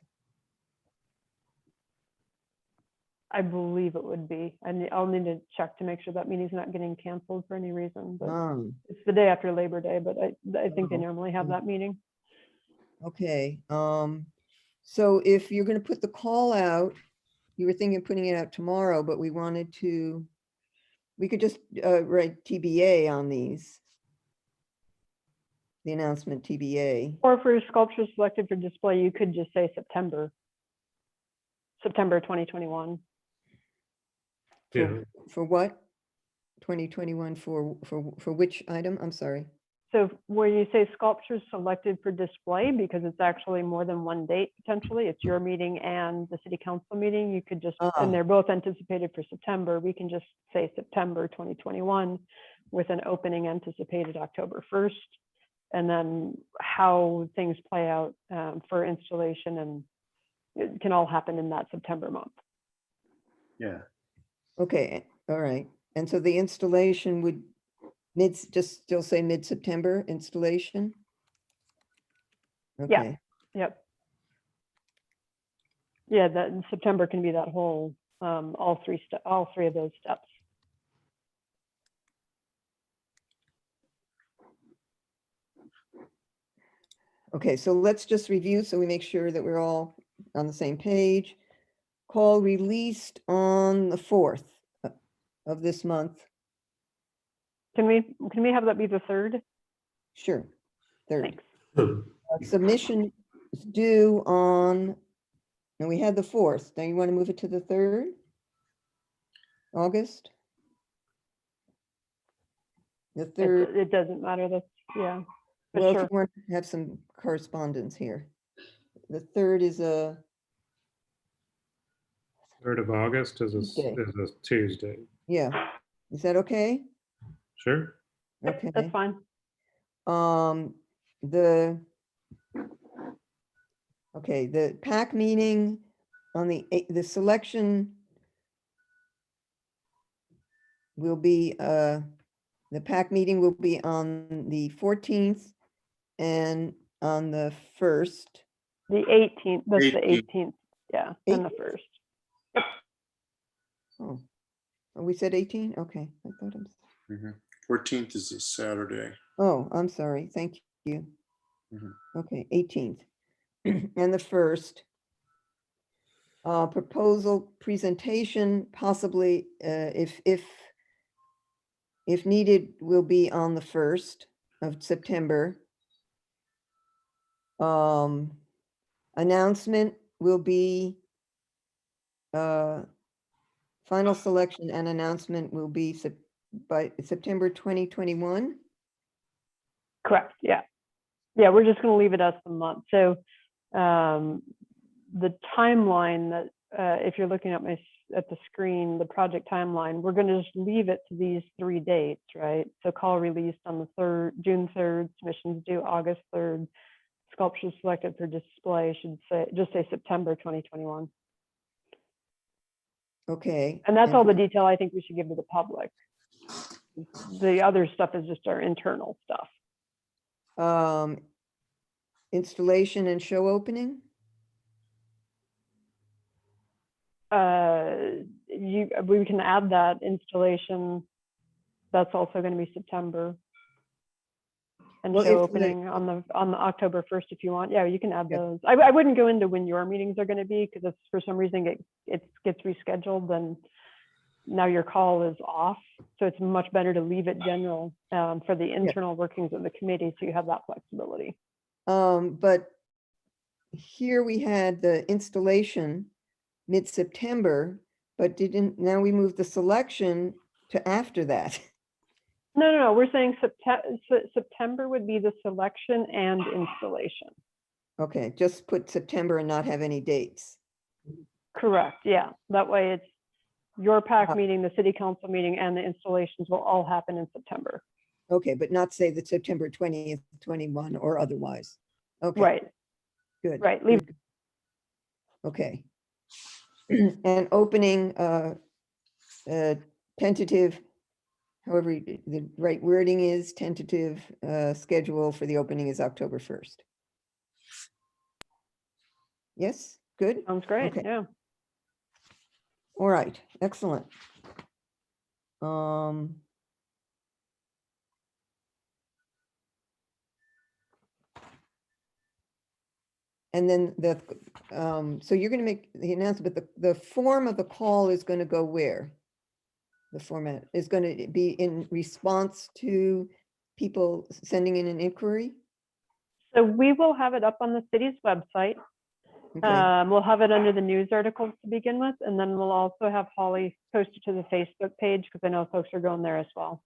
I believe it would be. And I'll need to check to make sure that meeting's not getting canceled for any reason. But it's the day after Labor Day, but I think they normally have that meeting. Okay. So if you're going to put the call out, you were thinking of putting it out tomorrow, but we wanted to, we could just write TBA on these. The announcement TBA. Or for sculptures selected for display, you could just say September 2021. Yeah. For what? 2021 for which item? I'm sorry. So where you say sculptures selected for display, because it's actually more than one date potentially, it's your meeting and the city council meeting, you could just, and they're both anticipated for September, we can just say September 2021 with an opening anticipated October 1st. And then how things play out for installation it can all happen in that September month. Yeah. Okay, all right. And so the installation would just still say mid-September installation? Yeah. Okay, Yep. Yeah, that in September can be that whole, all three of those steps. okay, so let's just review so we make sure that we're all on the same page. Call released on the 4th of this month. Can we have that be the 3rd? Sure, 3rd. Thanks. Submission is due on, and we had the 4th. Now you want to move it to the 3rd? August? The 3rd, It doesn't matter. That's, yeah. But well, if sure. you want to have some correspondence here. The 3rd is a 3rd of August is Tuesday. is a Tuesday. Yeah, is that okay? Sure. Yep, Okay. that's fine. The PAC meeting on the selection will be, the PAC meeting will be on the 14th and on the 1st. The 18th, that's the 18th. 18th. Yeah, and the 1st. Oh, we said 18? Okay, I thought it was. 14th is a Saturday. Oh, I'm sorry. Thank you. Mhm. Okay, 18th. And the 1st. Proposal presentation, possibly, if needed, will be on the 1st of September. Announcement will be, final selection and announcement will be by September 2021. Correct, yeah. Yeah, we're just gonna leave it as the month. So the timeline that, if you're looking at at the screen, the project timeline, we're gonna just leave it to these 3 dates, right? So call released on the 3rd, June 3rd, submissions due August 3rd, sculptures selected for display should just say September 2021. Okay. And that's all the detail I think we should give to the public. The other stuff is just our internal stuff. Installation and show opening? We can add that installation. That's also going to be September. And Well, show if the- opening on the October 1st if you want. Yeah, you can add Yeah. those. I wouldn't go into when your meetings are going to be, because if for some reason it gets rescheduled, then now your call is off. So it's much better to leave it general for the internal workings of the committee, so you have that flexibility. But here we had the installation mid-September, but now we moved the selection to after that. No, we're saying September would be the selection and installation. Okay, just put September and not have any dates. Correct, yeah. That way it's your PAC Uh, meeting, the city council meeting, and the installations will all happen in September. Okay, but not say that September 20th, 21 or otherwise. Okay. Right, Good. right, leave- good. Okay. And opening, tentative, however the right wording is, tentative schedule for the opening is October 1st. Yes, good. sounds great, Okay. yeah. All right, excellent. And then so you're going to make the announcement, but the form of the call is going to go where? The format is going to be in response to people sending in an inquiry? So we will have it up on the city's website. Okay, We'll have it under the news articles to begin with, and then we'll also have Holly post it to the Facebook page, because I know folks are going there as well.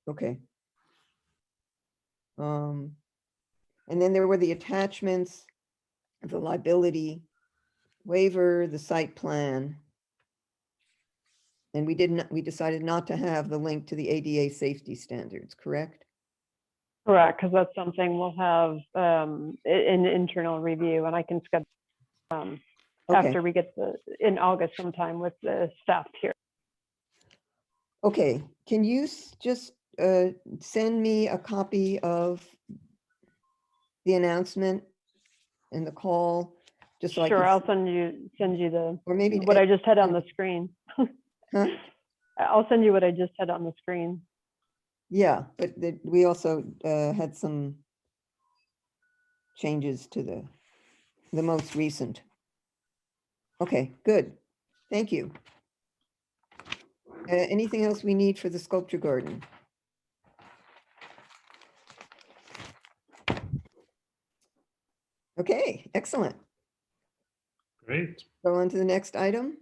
okay. And then there were the attachments, the liability waiver, the site plan. And we decided not to have the link to the ADA safety standards, correct? Correct, because that's something we'll have an internal review, and I can schedule Okay, after we get in August sometime with the staff here. okay. Can you just send me a copy of the announcement and the call? Just so I Sure, can, I'll send you the, or maybe, what I just had on the screen. huh? I'll send you what I just had on the screen. Yeah, but we also had some changes to the most recent. Okay, good. Thank you. Anything else we need for the sculpture garden? Okay, excellent. Great. Go on to the next item.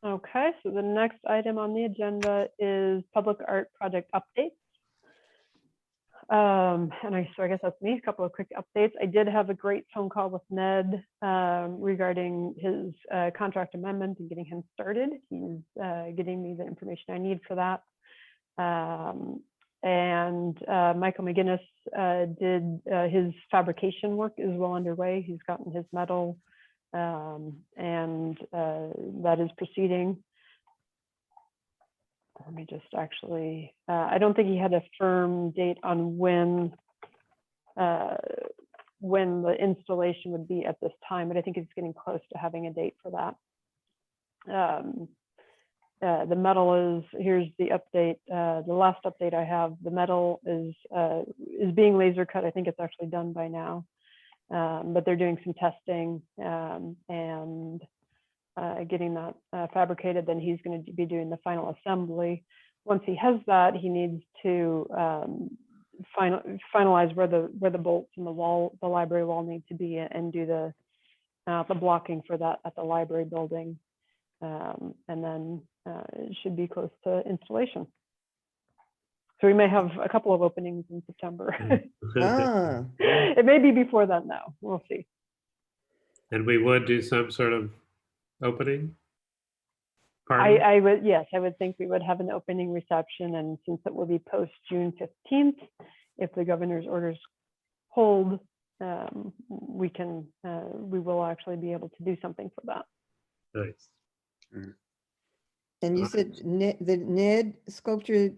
Okay, so the next item on the agenda is public art project updates. And I guess that's me, a couple of quick updates. I did have a great phone call with Ned regarding his contract amendment and getting him started. He's getting me the information I need for that. And Michael McGinnis did his fabrication work is well underway. He's gotten his metal and that is proceeding. Let me just actually, I don't think he had a firm date on when the installation would be at this time, but I think it's getting close to having a date for that. The metal is, here's the update. The last update I have, the metal is being laser cut. I think it's actually done by now, but they're doing some testing and getting that fabricated. Then he's going to be doing the final assembly. Once he has that, he needs to finalize where the bolts in the library wall need to be, and do the blocking for that at the library building. And then it should be close to installation. So we may have a couple of openings in September. Ah, It may be before then, though. We'll see. And we would do some sort of opening party? I would, yes, I would think we would have an opening reception, and since it will be post June 15th, if the governor's orders hold, we will actually be able to do something for that. Nice. and you said the Ned sculpture,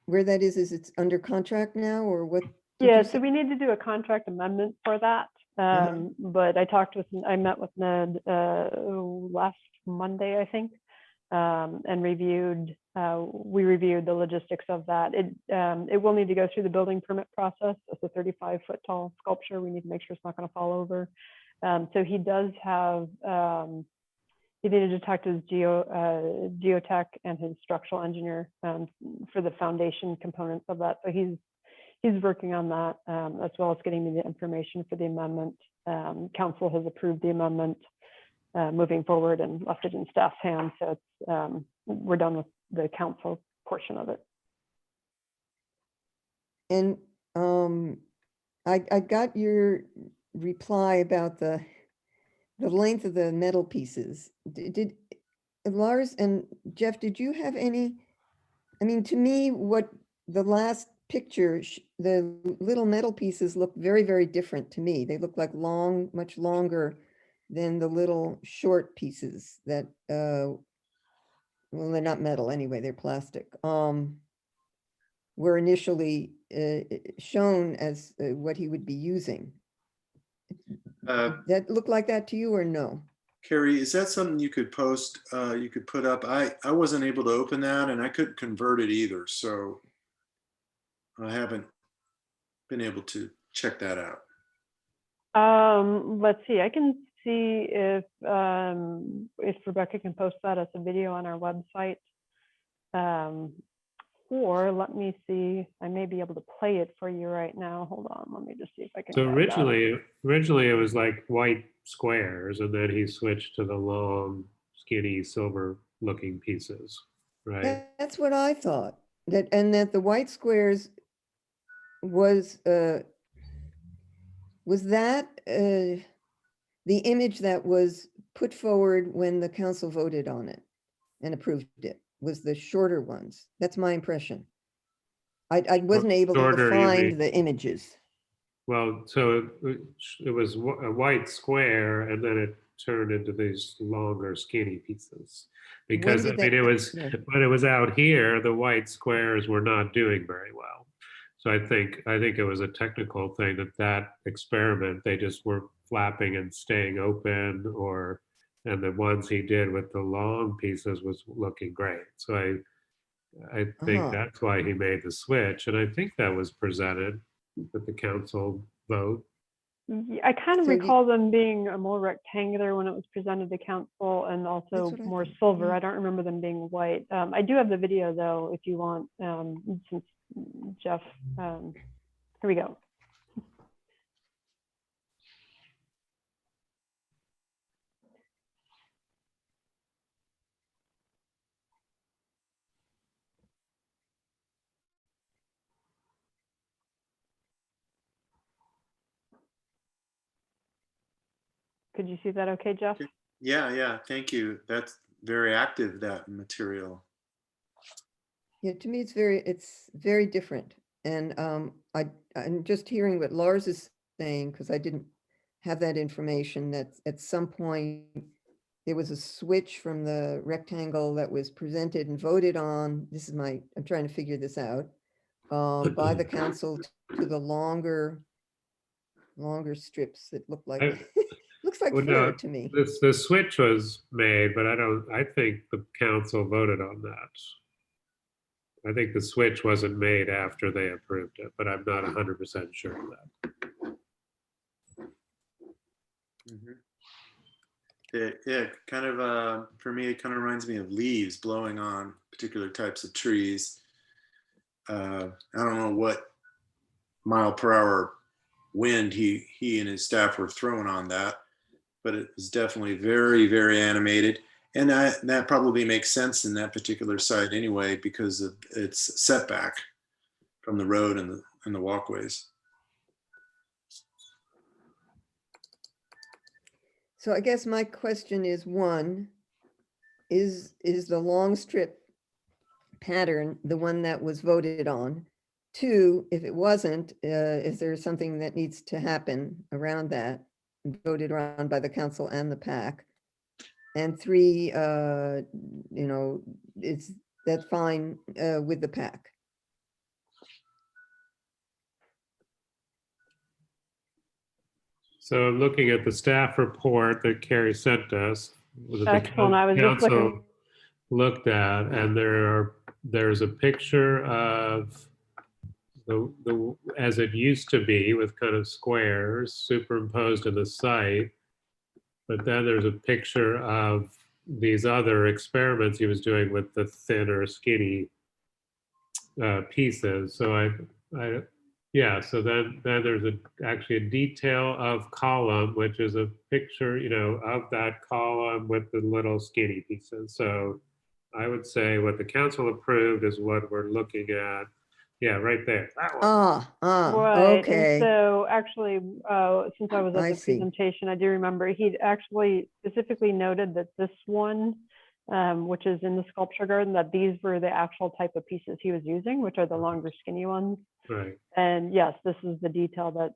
where that is it's under contract now, or what? did you Yeah, say? so we need to do a contract amendment for that. Uh-huh. But I met with Ned last Monday, I think, and we reviewed the logistics of that. It will need to go through the building permit process. It's a 35-foot tall sculpture. We need to make sure it's not going to fall over. So he does have, he needed to talk to his geotech and his structural engineer for the foundation components of that. So he's working on that, as well as getting me the information for the amendment. Council has approved the amendment moving forward and left it in staff's hands. So it's, we're done with the council portion of it. And I got your reply about the length of the metal pieces. Did Lars and Jeff, did you have any? I mean, to me, what the last picture, the little metal pieces look very, very different to me. They look like much longer than the little short pieces that, well, they're not metal anyway, they're plastic. Were initially shown as what he would be using. That look like that to you, or no? Carrie, is that something you could post, you could put up? I wasn't able to open that, and I couldn't convert it either, so I haven't been able to check that out. Let's see, I can see if Rebecca can post that as a video on our website. Or let me see, I may be able to play it for you right now. Hold on, let me just see if I can. So grab that. originally it was like white squares, and then he switched to the long, skinny, silver-looking pieces, right? That's what I thought. And that the white squares was that the image that was put forward when the council voted on it and approved it, was the shorter ones. That's my impression. I wasn't able to shorter, you mean? find the images. Well, so it was a white square and then it turned into these longer skinny pieces. Because I did mean, that- it was, yeah. when it was out here, the white squares were not doing very well. So I think it was a technical thing that experiment, they just were flapping and staying open, and the ones he did with the long pieces was looking great. So I think Uh-huh. that's why he made the switch. And I think that was presented with the council vote. I kind of So recall them being more rectangular when it was presented to council, and also what I more thought, silver. yeah. I don't remember them being white. I do have the video though, if you want, since Jeff, here we go. Could you see that okay, Jeff? Yeah, thank you. That's very active, that material. Yeah, to me, it's very different. And I'm just hearing what Lars is saying, because I didn't have that information, that at some point there was a switch from the rectangle that was presented and voted on. I'm trying to figure this out, by the council to the longer strips that look like, I- looks like Well, fur no, to me. the switch was made, but I think the council voted on that. I think the switch wasn't made after they approved it, but I'm not 100% sure of that. Mhm. Yeah, kind of, for me, it kind of reminds me of leaves blowing on particular types of trees. I don't know what mile per hour wind he and his staff were throwing on that, but it was definitely very, very animated. And that probably makes sense in that particular site anyway, because of its setback from the road and the walkways. So I guess my question is, one, is the long strip pattern the one that was voted on? Two, if it wasn't, is there something that needs to happen around that, voted around by the council and the PAC? And three, is that fine with the PAC? So I'm looking at the staff report that Carrie sent us. That the Excellent. I was just council looking. looked at, and there's a picture of the as it used to be, with kind of squares superimposed in the site. But then there's a picture of these other experiments he was doing with the thinner, skinny pieces. So yeah. So then there's actually a detail of column, which is a picture, of that column with the little skinny pieces. So I would say what the council approved is what we're looking at. Yeah, right there. That one. Right, and Okay, so actually, since I was at I the see. presentation, I do remember he'd actually specifically noted that this one, which is in the sculpture garden, that these were the actual type of pieces he was using, which are the longer skinny ones. Right. And yes, this is the detail that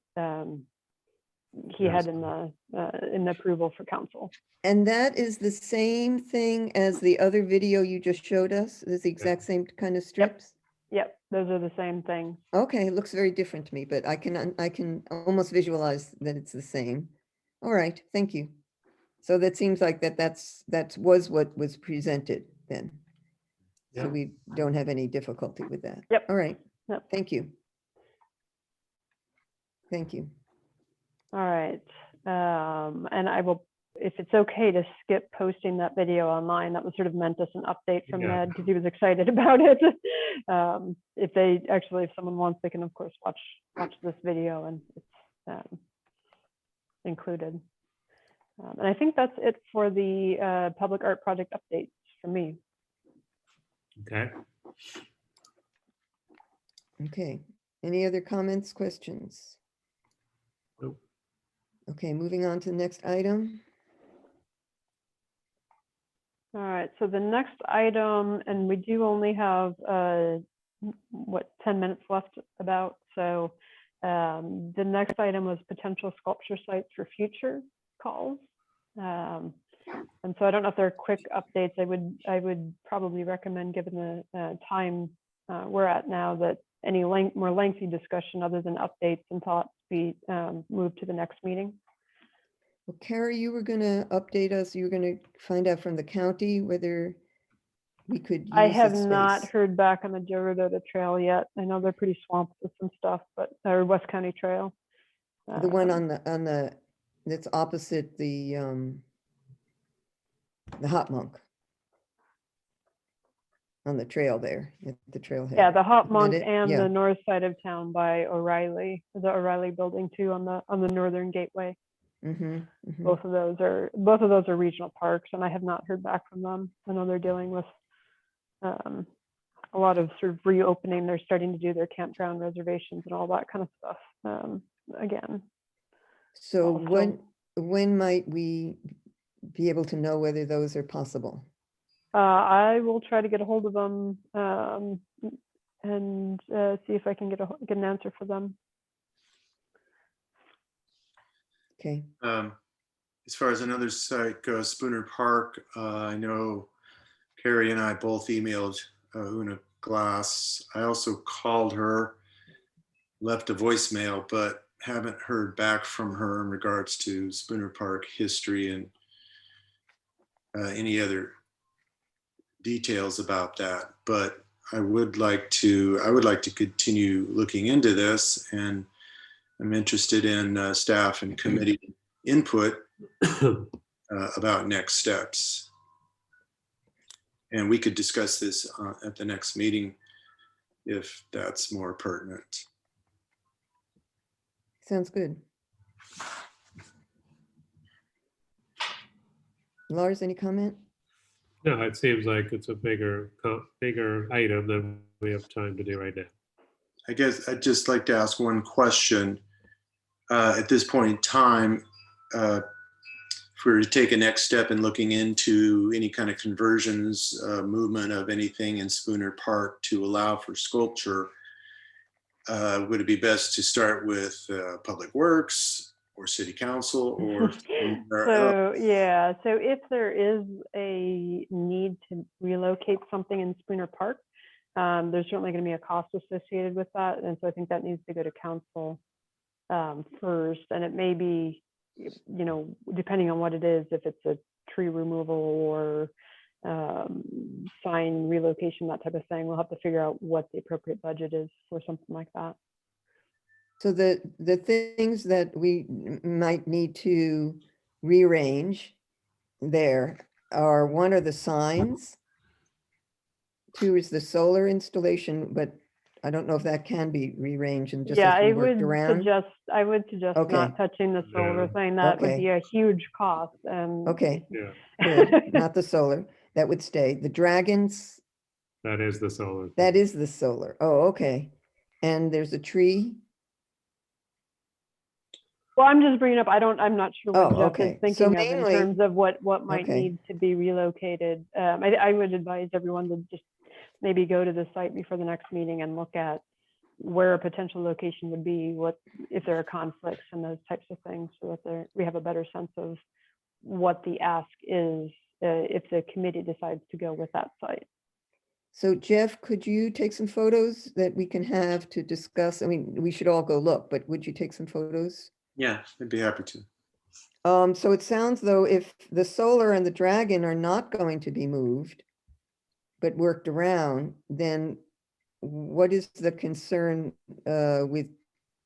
he Yes. had in the approval for council. And that is the same thing as the other video you just showed us? Is the exact same kind of strips? Yep, those are the same things. Okay, it looks very different to me, but I can almost visualize that it's the same. All right, thank you. So that seems like that was what was presented then. So Yeah. we don't have any difficulty with that. Yep. All right, Yep. thank you. Thank you. All right. And I will, if it's okay to skip posting that video online, that was sort of meant as an update from Yeah. Ned because he was excited about it. If someone wants, they can of course watch this video, and it's included. And I think that's it for the public art project updates from me. Okay. Okay, any other comments, questions? Nope. Okay, moving on to the next item. All right, so the next item, and we do only have what, 10 minutes left about. So the next item was potential sculpture sites for future calls. And so I don't know if there are quick updates. I would probably recommend, given the time we're at now, that any more lengthy discussion other than updates and thoughts be moved to the next meeting. Well, Carrie, you were gonna update us. You were gonna find out from the county whether we could use I the have not space. heard back on the Joe Rodota Trail yet. I know they're pretty swamped with some stuff, or West County Trail. The one Um, on the, that's opposite the Hot Monk. On the trail there, at the trailhead. Yeah, the Hot Isn't that Monk it? and Yeah. the north side of town by O'Reilly, the O'Reilly building too, on the northern gateway. Mm-hmm, mm-hmm. Both of those are regional parks, and I have not heard back from them. I know they're dealing with a lot of sort of reopening. They're starting to do their campground reservations and all that kind of stuff again. So also- when might we be able to know whether those are possible? I will try to get a hold of them and see if I can get an answer for them. Okay, As far as another site goes, Spooner Park, I know Carrie and I both emailed Una Glass. I also called her, left a voicemail, but haven't heard back from her in regards to Spooner Park history and any other details about that. But I would like to continue looking into this, and I'm interested in staff and committee input about next steps. And we could discuss this at the next meeting if that's more pertinent. sounds good. Lars, any comment? No, it seems like it's a bigger item than we have time to do right now. I guess I'd just like to ask one question. At this point in time, if we were to take a next step in looking into any kind of conversions, movement of anything in Spooner Park to allow for sculpture, would it be best to start with Public Works or City Council or somewhere else? So if there is a need to relocate something in Spooner Park, there's certainly going to be a cost associated with that. And so I think that needs to go to council first. And it may be, depending on what it is, if it's a tree removal or sign relocation, that type of thing, we'll have to figure out what the appropriate budget is for something like that. So the things that we might need to rearrange there are, one are the signs. Two is the solar installation, but I don't know if that can be rearranged and just Yeah, have to I be worked would around. suggest Okay. not touching the solar Yeah. thing. That would Okay. be a huge cost. And Okay, Yeah, good, not the solar, that would stay. The dragons, that is the solar. that is the solar. Oh, okay. And there's a tree. Well, I'm just bringing up, I'm not sure Oh, what Jeff okay. is So thinking of in mainly- terms of what might Okay. need to be relocated. I would advise everyone to just maybe go to the site before the next meeting and look at where a potential location would be, what, if there are conflicts and those types of things, so that we have a better sense of what the ask is if the committee decides to go with that site. So Jeff, could you take some photos that we can have to discuss? I mean, we should all go look, but would you take some photos? Yeah, I'd be happy to. So it sounds though, if the solar and the dragon are not going to be moved, but worked around, then what is the concern with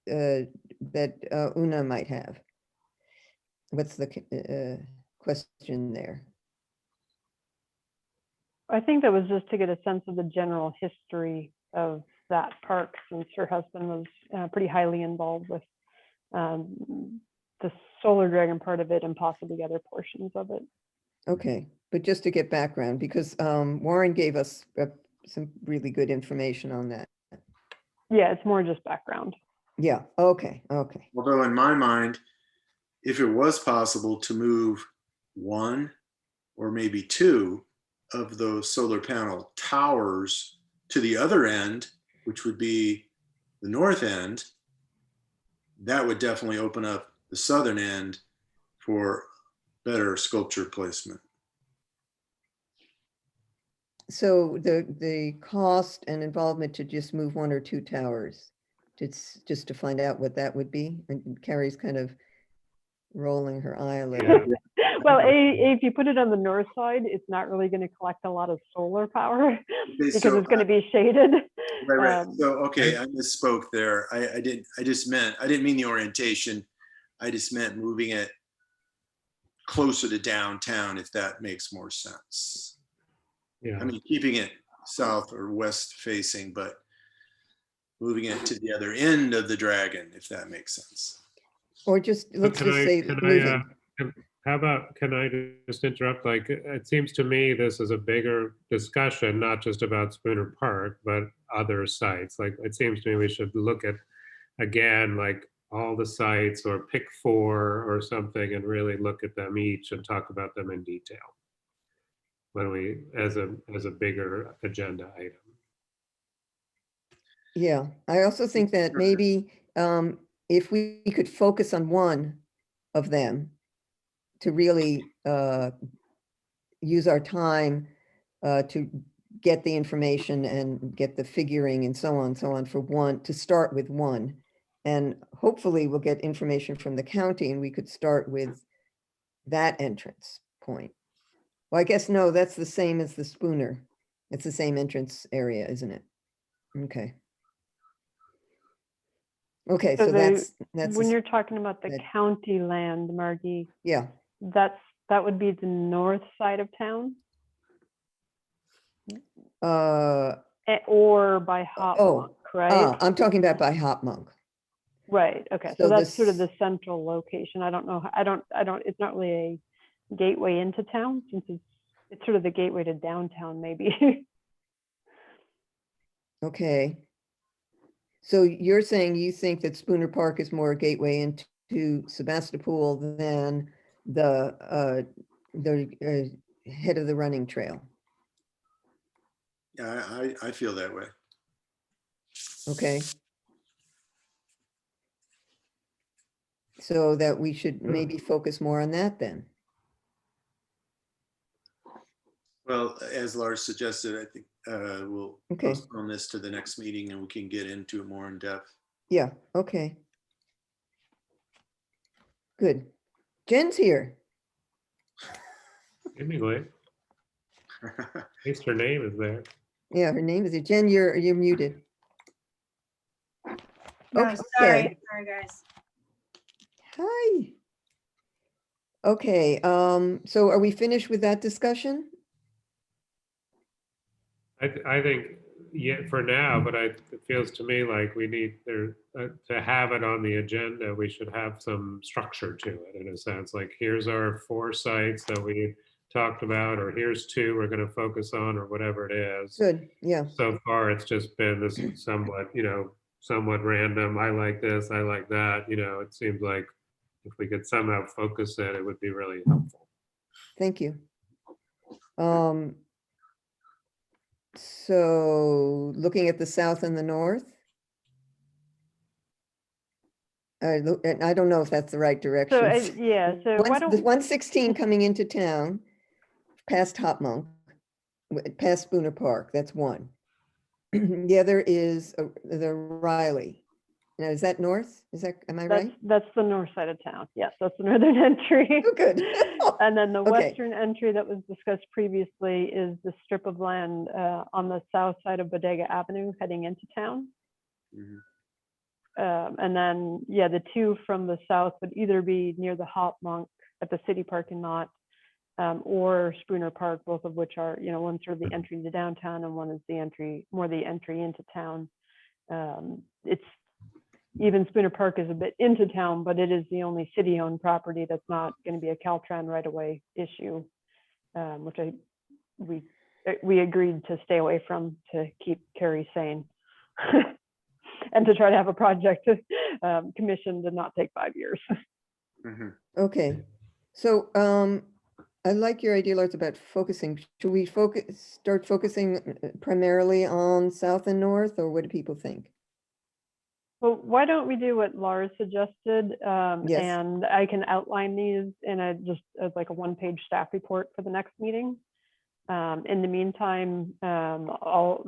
that Una might have? What's the question there? I think that was just to get a sense of the general history of that park, since her husband was pretty highly involved with the Solar Dragon part of it and possibly other portions of it. Okay, but just to get background, because Warren gave us some really good information on that. Yeah, it's more just background. Yeah, okay, okay. Although in my mind, if it was possible to move one or maybe 2 of those solar panel towers to the other end which would be the north end, that would definitely open up the southern end for better sculpture placement. So the cost and involvement to just move one or two towers, just to find out what that would be. And Carrie's kind of rolling her eye a little. Yeah. Well, if you put it on the north side, it's not really going to collect a lot of solar power Okay, because so- it's going to be shaded. Right. Um, So, okay, I misspoke there. I didn't mean the orientation. I just meant moving it closer to downtown, if that makes more sense. Yeah. I mean, keeping it south or west facing, but moving it to the other end of the Dragon, if that makes sense. Or just, let's Can just I- say can I, moving. How about, can I just interrupt? Like, it seems to me this is a bigger discussion, not just about Spooner Park, but other sites. Like, it seems to me we should look at, again, like all the sites or pick 4 or something and really look at them each and talk about them in detail when we, as a bigger agenda item. Yeah, I also think that maybe if we could focus on one of them to really use our time to get the information and get the figuring and so on for one, to start with one. And hopefully we'll get information from the county and we could start with that entrance point. Well, I guess, no, that's the same as the Spooner. It's the same entrance area, isn't it? Okay. Okay, So so the- that's, When the s- you're talking about the that- county land, Margie, yeah, that would be the north side of town uh, or by Hop oh, Monk, right? I'm talking about by Hop Monk. Right, okay, So so that's sort of this- the central location. I don't know, it's not really a gateway into town since it's sort of the gateway to downtown maybe. Okay. So you're saying you think that Spooner Park is more a gateway into Sebastopol than the head of the running trail? Yeah, I feel that way. Okay. So that we should maybe focus more on that then. Well, as Lars suggested, I think we'll Okay. postpone this to the next meeting and we can get into it more in depth. Yeah, okay. Good. Jen's here. Anyway, at least her name is there. Yeah, her name is Jen, you're muted. No, Okay. sorry guys. Hi. Okay, so are we finished with that discussion? I think, yeah, for now, but it feels to me like we need there to have it on the agenda. We should have some structure to it in a sense. Like, here's our 4 sites that we talked about, or here's 2 we're going to focus on, or whatever it is. Good, yeah, So far, it's just been this somewhat random. I like this, I like that. It seems like if we could somehow focus it, it would be really helpful. thank you. So looking at the south and the north? And I don't know if that's the right So, direction. yeah, so why The don't, 116 coming into town, past Hop Monk, past Spooner Park, that's one. The other is the Riley. Now, is that north? Am I right? that's the north side of town. Yes, that's the northern entry. Oh, good. And then the Okay. western entry that was discussed previously is the strip of land on the south side of Bodega Avenue heading into town. Mhm. And then, yeah, the 2 from the south would either be near the Hop Monk at the city parking lot or Spooner Park, both of which are, one's sort of the entry to downtown and one is the entry into town. It's even Spooner Park is a bit into town, but it is the only city-owned property that's not going to be a Caltrans right-of-way issue, which we agreed to stay away from to keep Carrie sane. And to try to have a project commissioned and not take 5 years. Mhm. Okay, so I like your idea, Lars, about focusing. Should we start focusing primarily on south and north, or what do people think? Well, why don't we do what Lars suggested? Yes. And I can outline these in just as like a one-page staff report for the next meeting. In the meantime,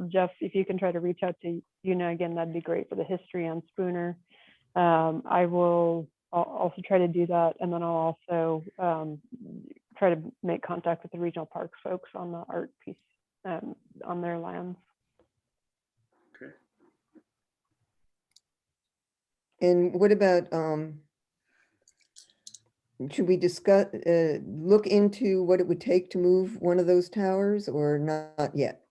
Jeff, if you can try to reach out to Una again, that'd be great for the history on Spooner. I'll also try to do that. And then I'll also try to make contact with the regional parks folks on the art piece on their lands. Okay. And what about, should we discuss, look into what it would take to move one of those towers, or not yet?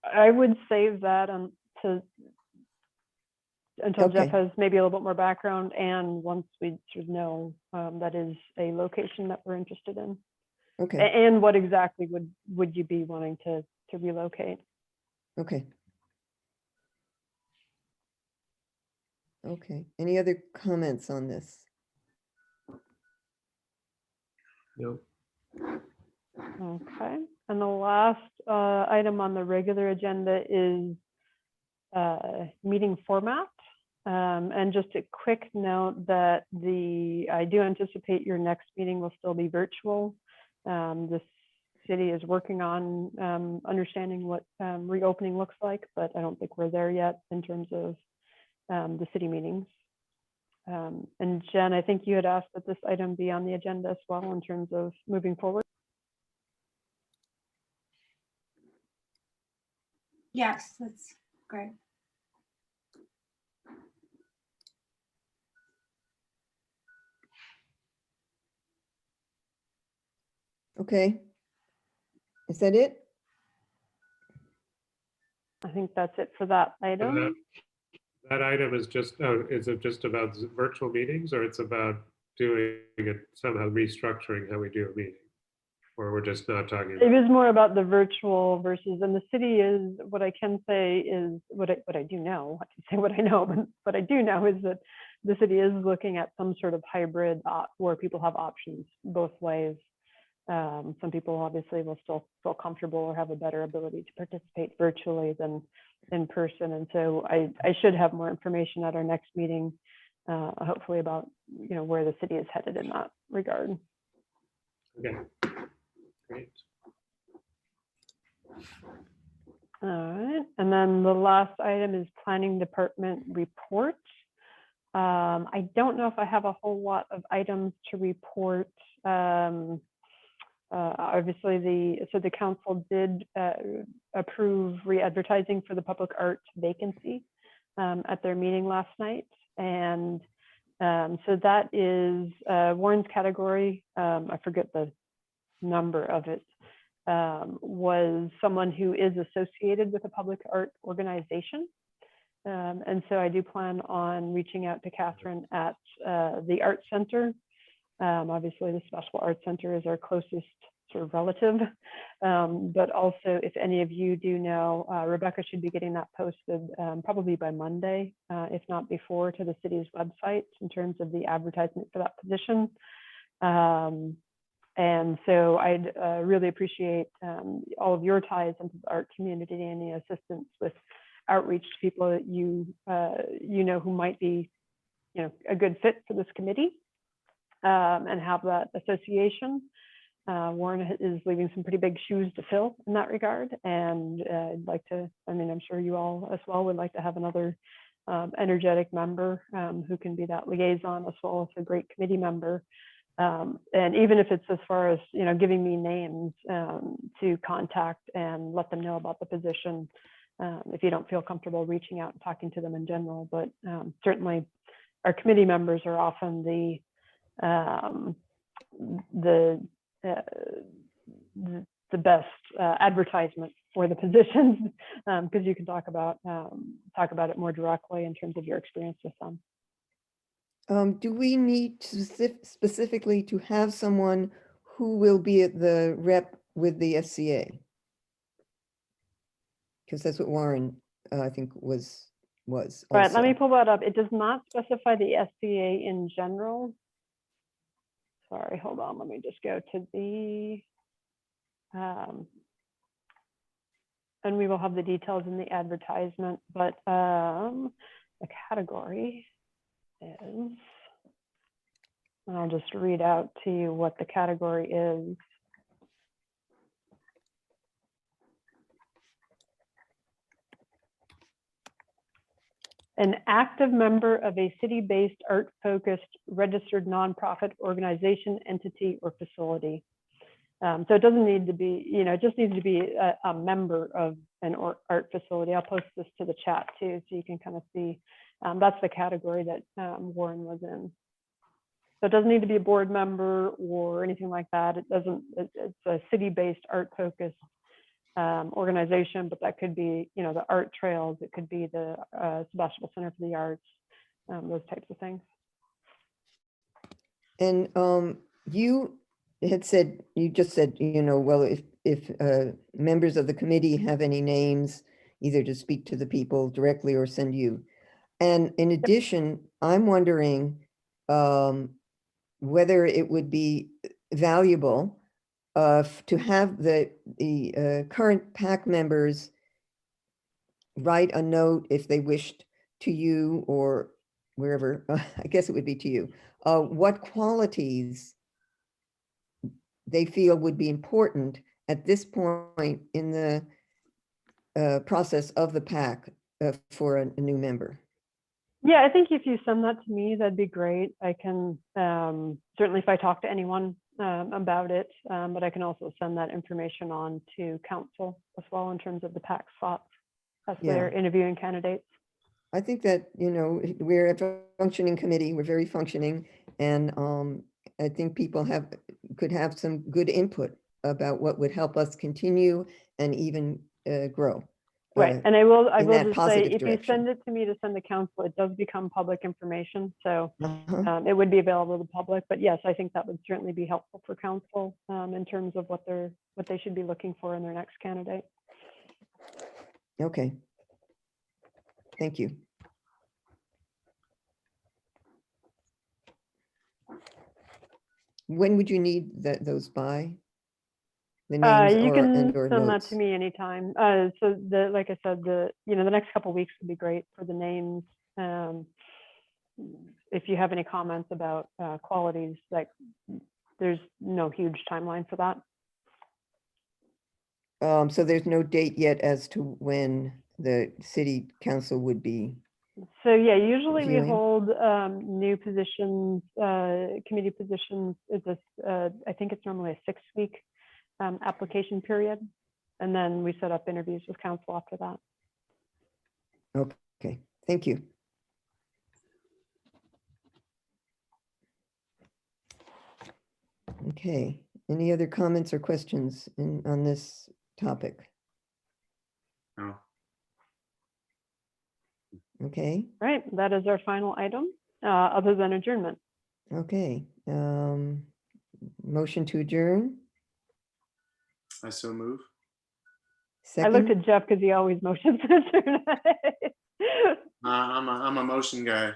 I would save that until Jeff Okay. has maybe a little bit more background, and once we sort of know that is a location that we're interested in. Okay, And what exactly would you be wanting to relocate? okay. Okay, any other comments on this? Nope. Okay, and the last item on the regular agenda is meeting format. And just a quick note that I do anticipate your next meeting will still be virtual. The city is working on understanding what reopening looks like, but I don't think we're there yet in terms of the city meetings. And Jen, I think you had asked that this item be on the agenda as well in terms of moving forward. Yes, that's great. Okay. Is that it? I think that's it for that item. That item is just, is it just about virtual meetings, or it's about doing it, somehow restructuring how we do a meeting? Or we're just not talking It about? is more about the virtual versus, and the city is, what I can say is, what I do know, I can say what I know, but what I do know is that the city is looking at some sort of hybrid where people have options both ways. Some people obviously will still feel comfortable or have a better ability to participate virtually than in person. And so I should have more information at our next meeting, hopefully about, where the city is headed in that regard. Okay, great. All right, and then the last item is planning department report. I don't know if I have a whole lot of items to report. Obviously, the council did approve re-advertising for the public art vacancy at their meeting last night. And so that is Warren's category. I forget the number of it. Was someone who is associated with a public art organization. And so I do plan on reaching out to Catherine at the Art Center. Obviously, the Special Arts Center is our closest sort of relative. But also, if any of you do know, Rebecca should be getting that posted probably by Monday, if not before, to the city's website in terms of the advertisement for that position. And so I'd really appreciate all of your ties into the art community and the assistance with outreach to people that you know who might be a good fit for this committee and have that association. Warren is leaving some pretty big shoes to fill in that regard, and I'd like to, I'm sure you all as well would like to have another energetic member who can be that liaison as well as a great committee member. And even if it's as far as giving me names to contact and let them know about the position, if you don't feel comfortable reaching out and talking to them in general. But certainly our committee members are often the best advertisement for the positions, because you can talk about it more directly in terms of your experience with them. Do we need to specifically to have someone who will be at the rep with the SCA? Because that's what Warren, I think, was Right, let also. me pull that up. It does not specify the SCA in general. sorry, hold on, let me just go to the, and we will have the details in the advertisement, but the category is, and I'll just read out to you what the category is. An active member of a city-based art-focused registered nonprofit organization, entity, or facility. So it doesn't need to be, it just needs to be a member of an art facility. I'll post this to the chat too, so you can kind of see. That's the category that Warren was in. So it doesn't need to be a board member or anything like that. It doesn't, it's a city-based art-focused organization, but that could be, the art trails. It could be the Sebastopol Center for the Arts, those types of things. And you had said, you just said, well, if members of the committee have any names, either to speak to the people directly or send you. And in addition, I'm wondering whether it would be valuable to have the current PAC members write a note if they wished to you or wherever, I guess it would be to you, what qualities they feel would be important at this point in the process of the PAC for a new member. Yeah, I think if you send that to me, that'd be great. I can, certainly if I talk to anyone about it, but I can also send that information on to council as well in terms of the PAC slots as Yeah. they're interviewing candidates. I think that, we're a functioning committee, we're very functioning, and I think people could have some good input about what would help us continue and even grow. Right, and I will in that just say, positive if you direction. send it to me to send to council, it does become public information. So Uh-huh. it would be available to the public, but yes, I think that would certainly be helpful for council in terms of what they should be looking for in their next candidate. Okay. Thank you. When would you need those by? The names You can and/or send that notes? to me anytime. So like I said, the next couple weeks would be great for the names. If you have any comments about qualities, like there's no huge timeline for that. So there's no date yet as to when the city council would be. So yeah, usually we Viewing. hold new positions, committee positions. I think it's normally a 6-week application period. And then we set up interviews with council after that. Okay, thank you. Okay, any other comments or questions on this topic? No. Okay, Right, that is our final item, other than adjournment. okay. Motion to adjourn, I so move. I looked second, at Jeff because he always motions to adjourn. I'm a motion guy.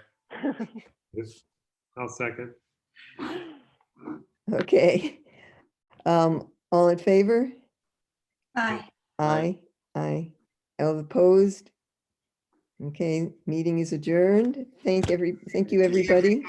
Yes, I'll second. okay. All in favor? Aye. Aye. All opposed? Okay, meeting is adjourned. Thank you, everybody.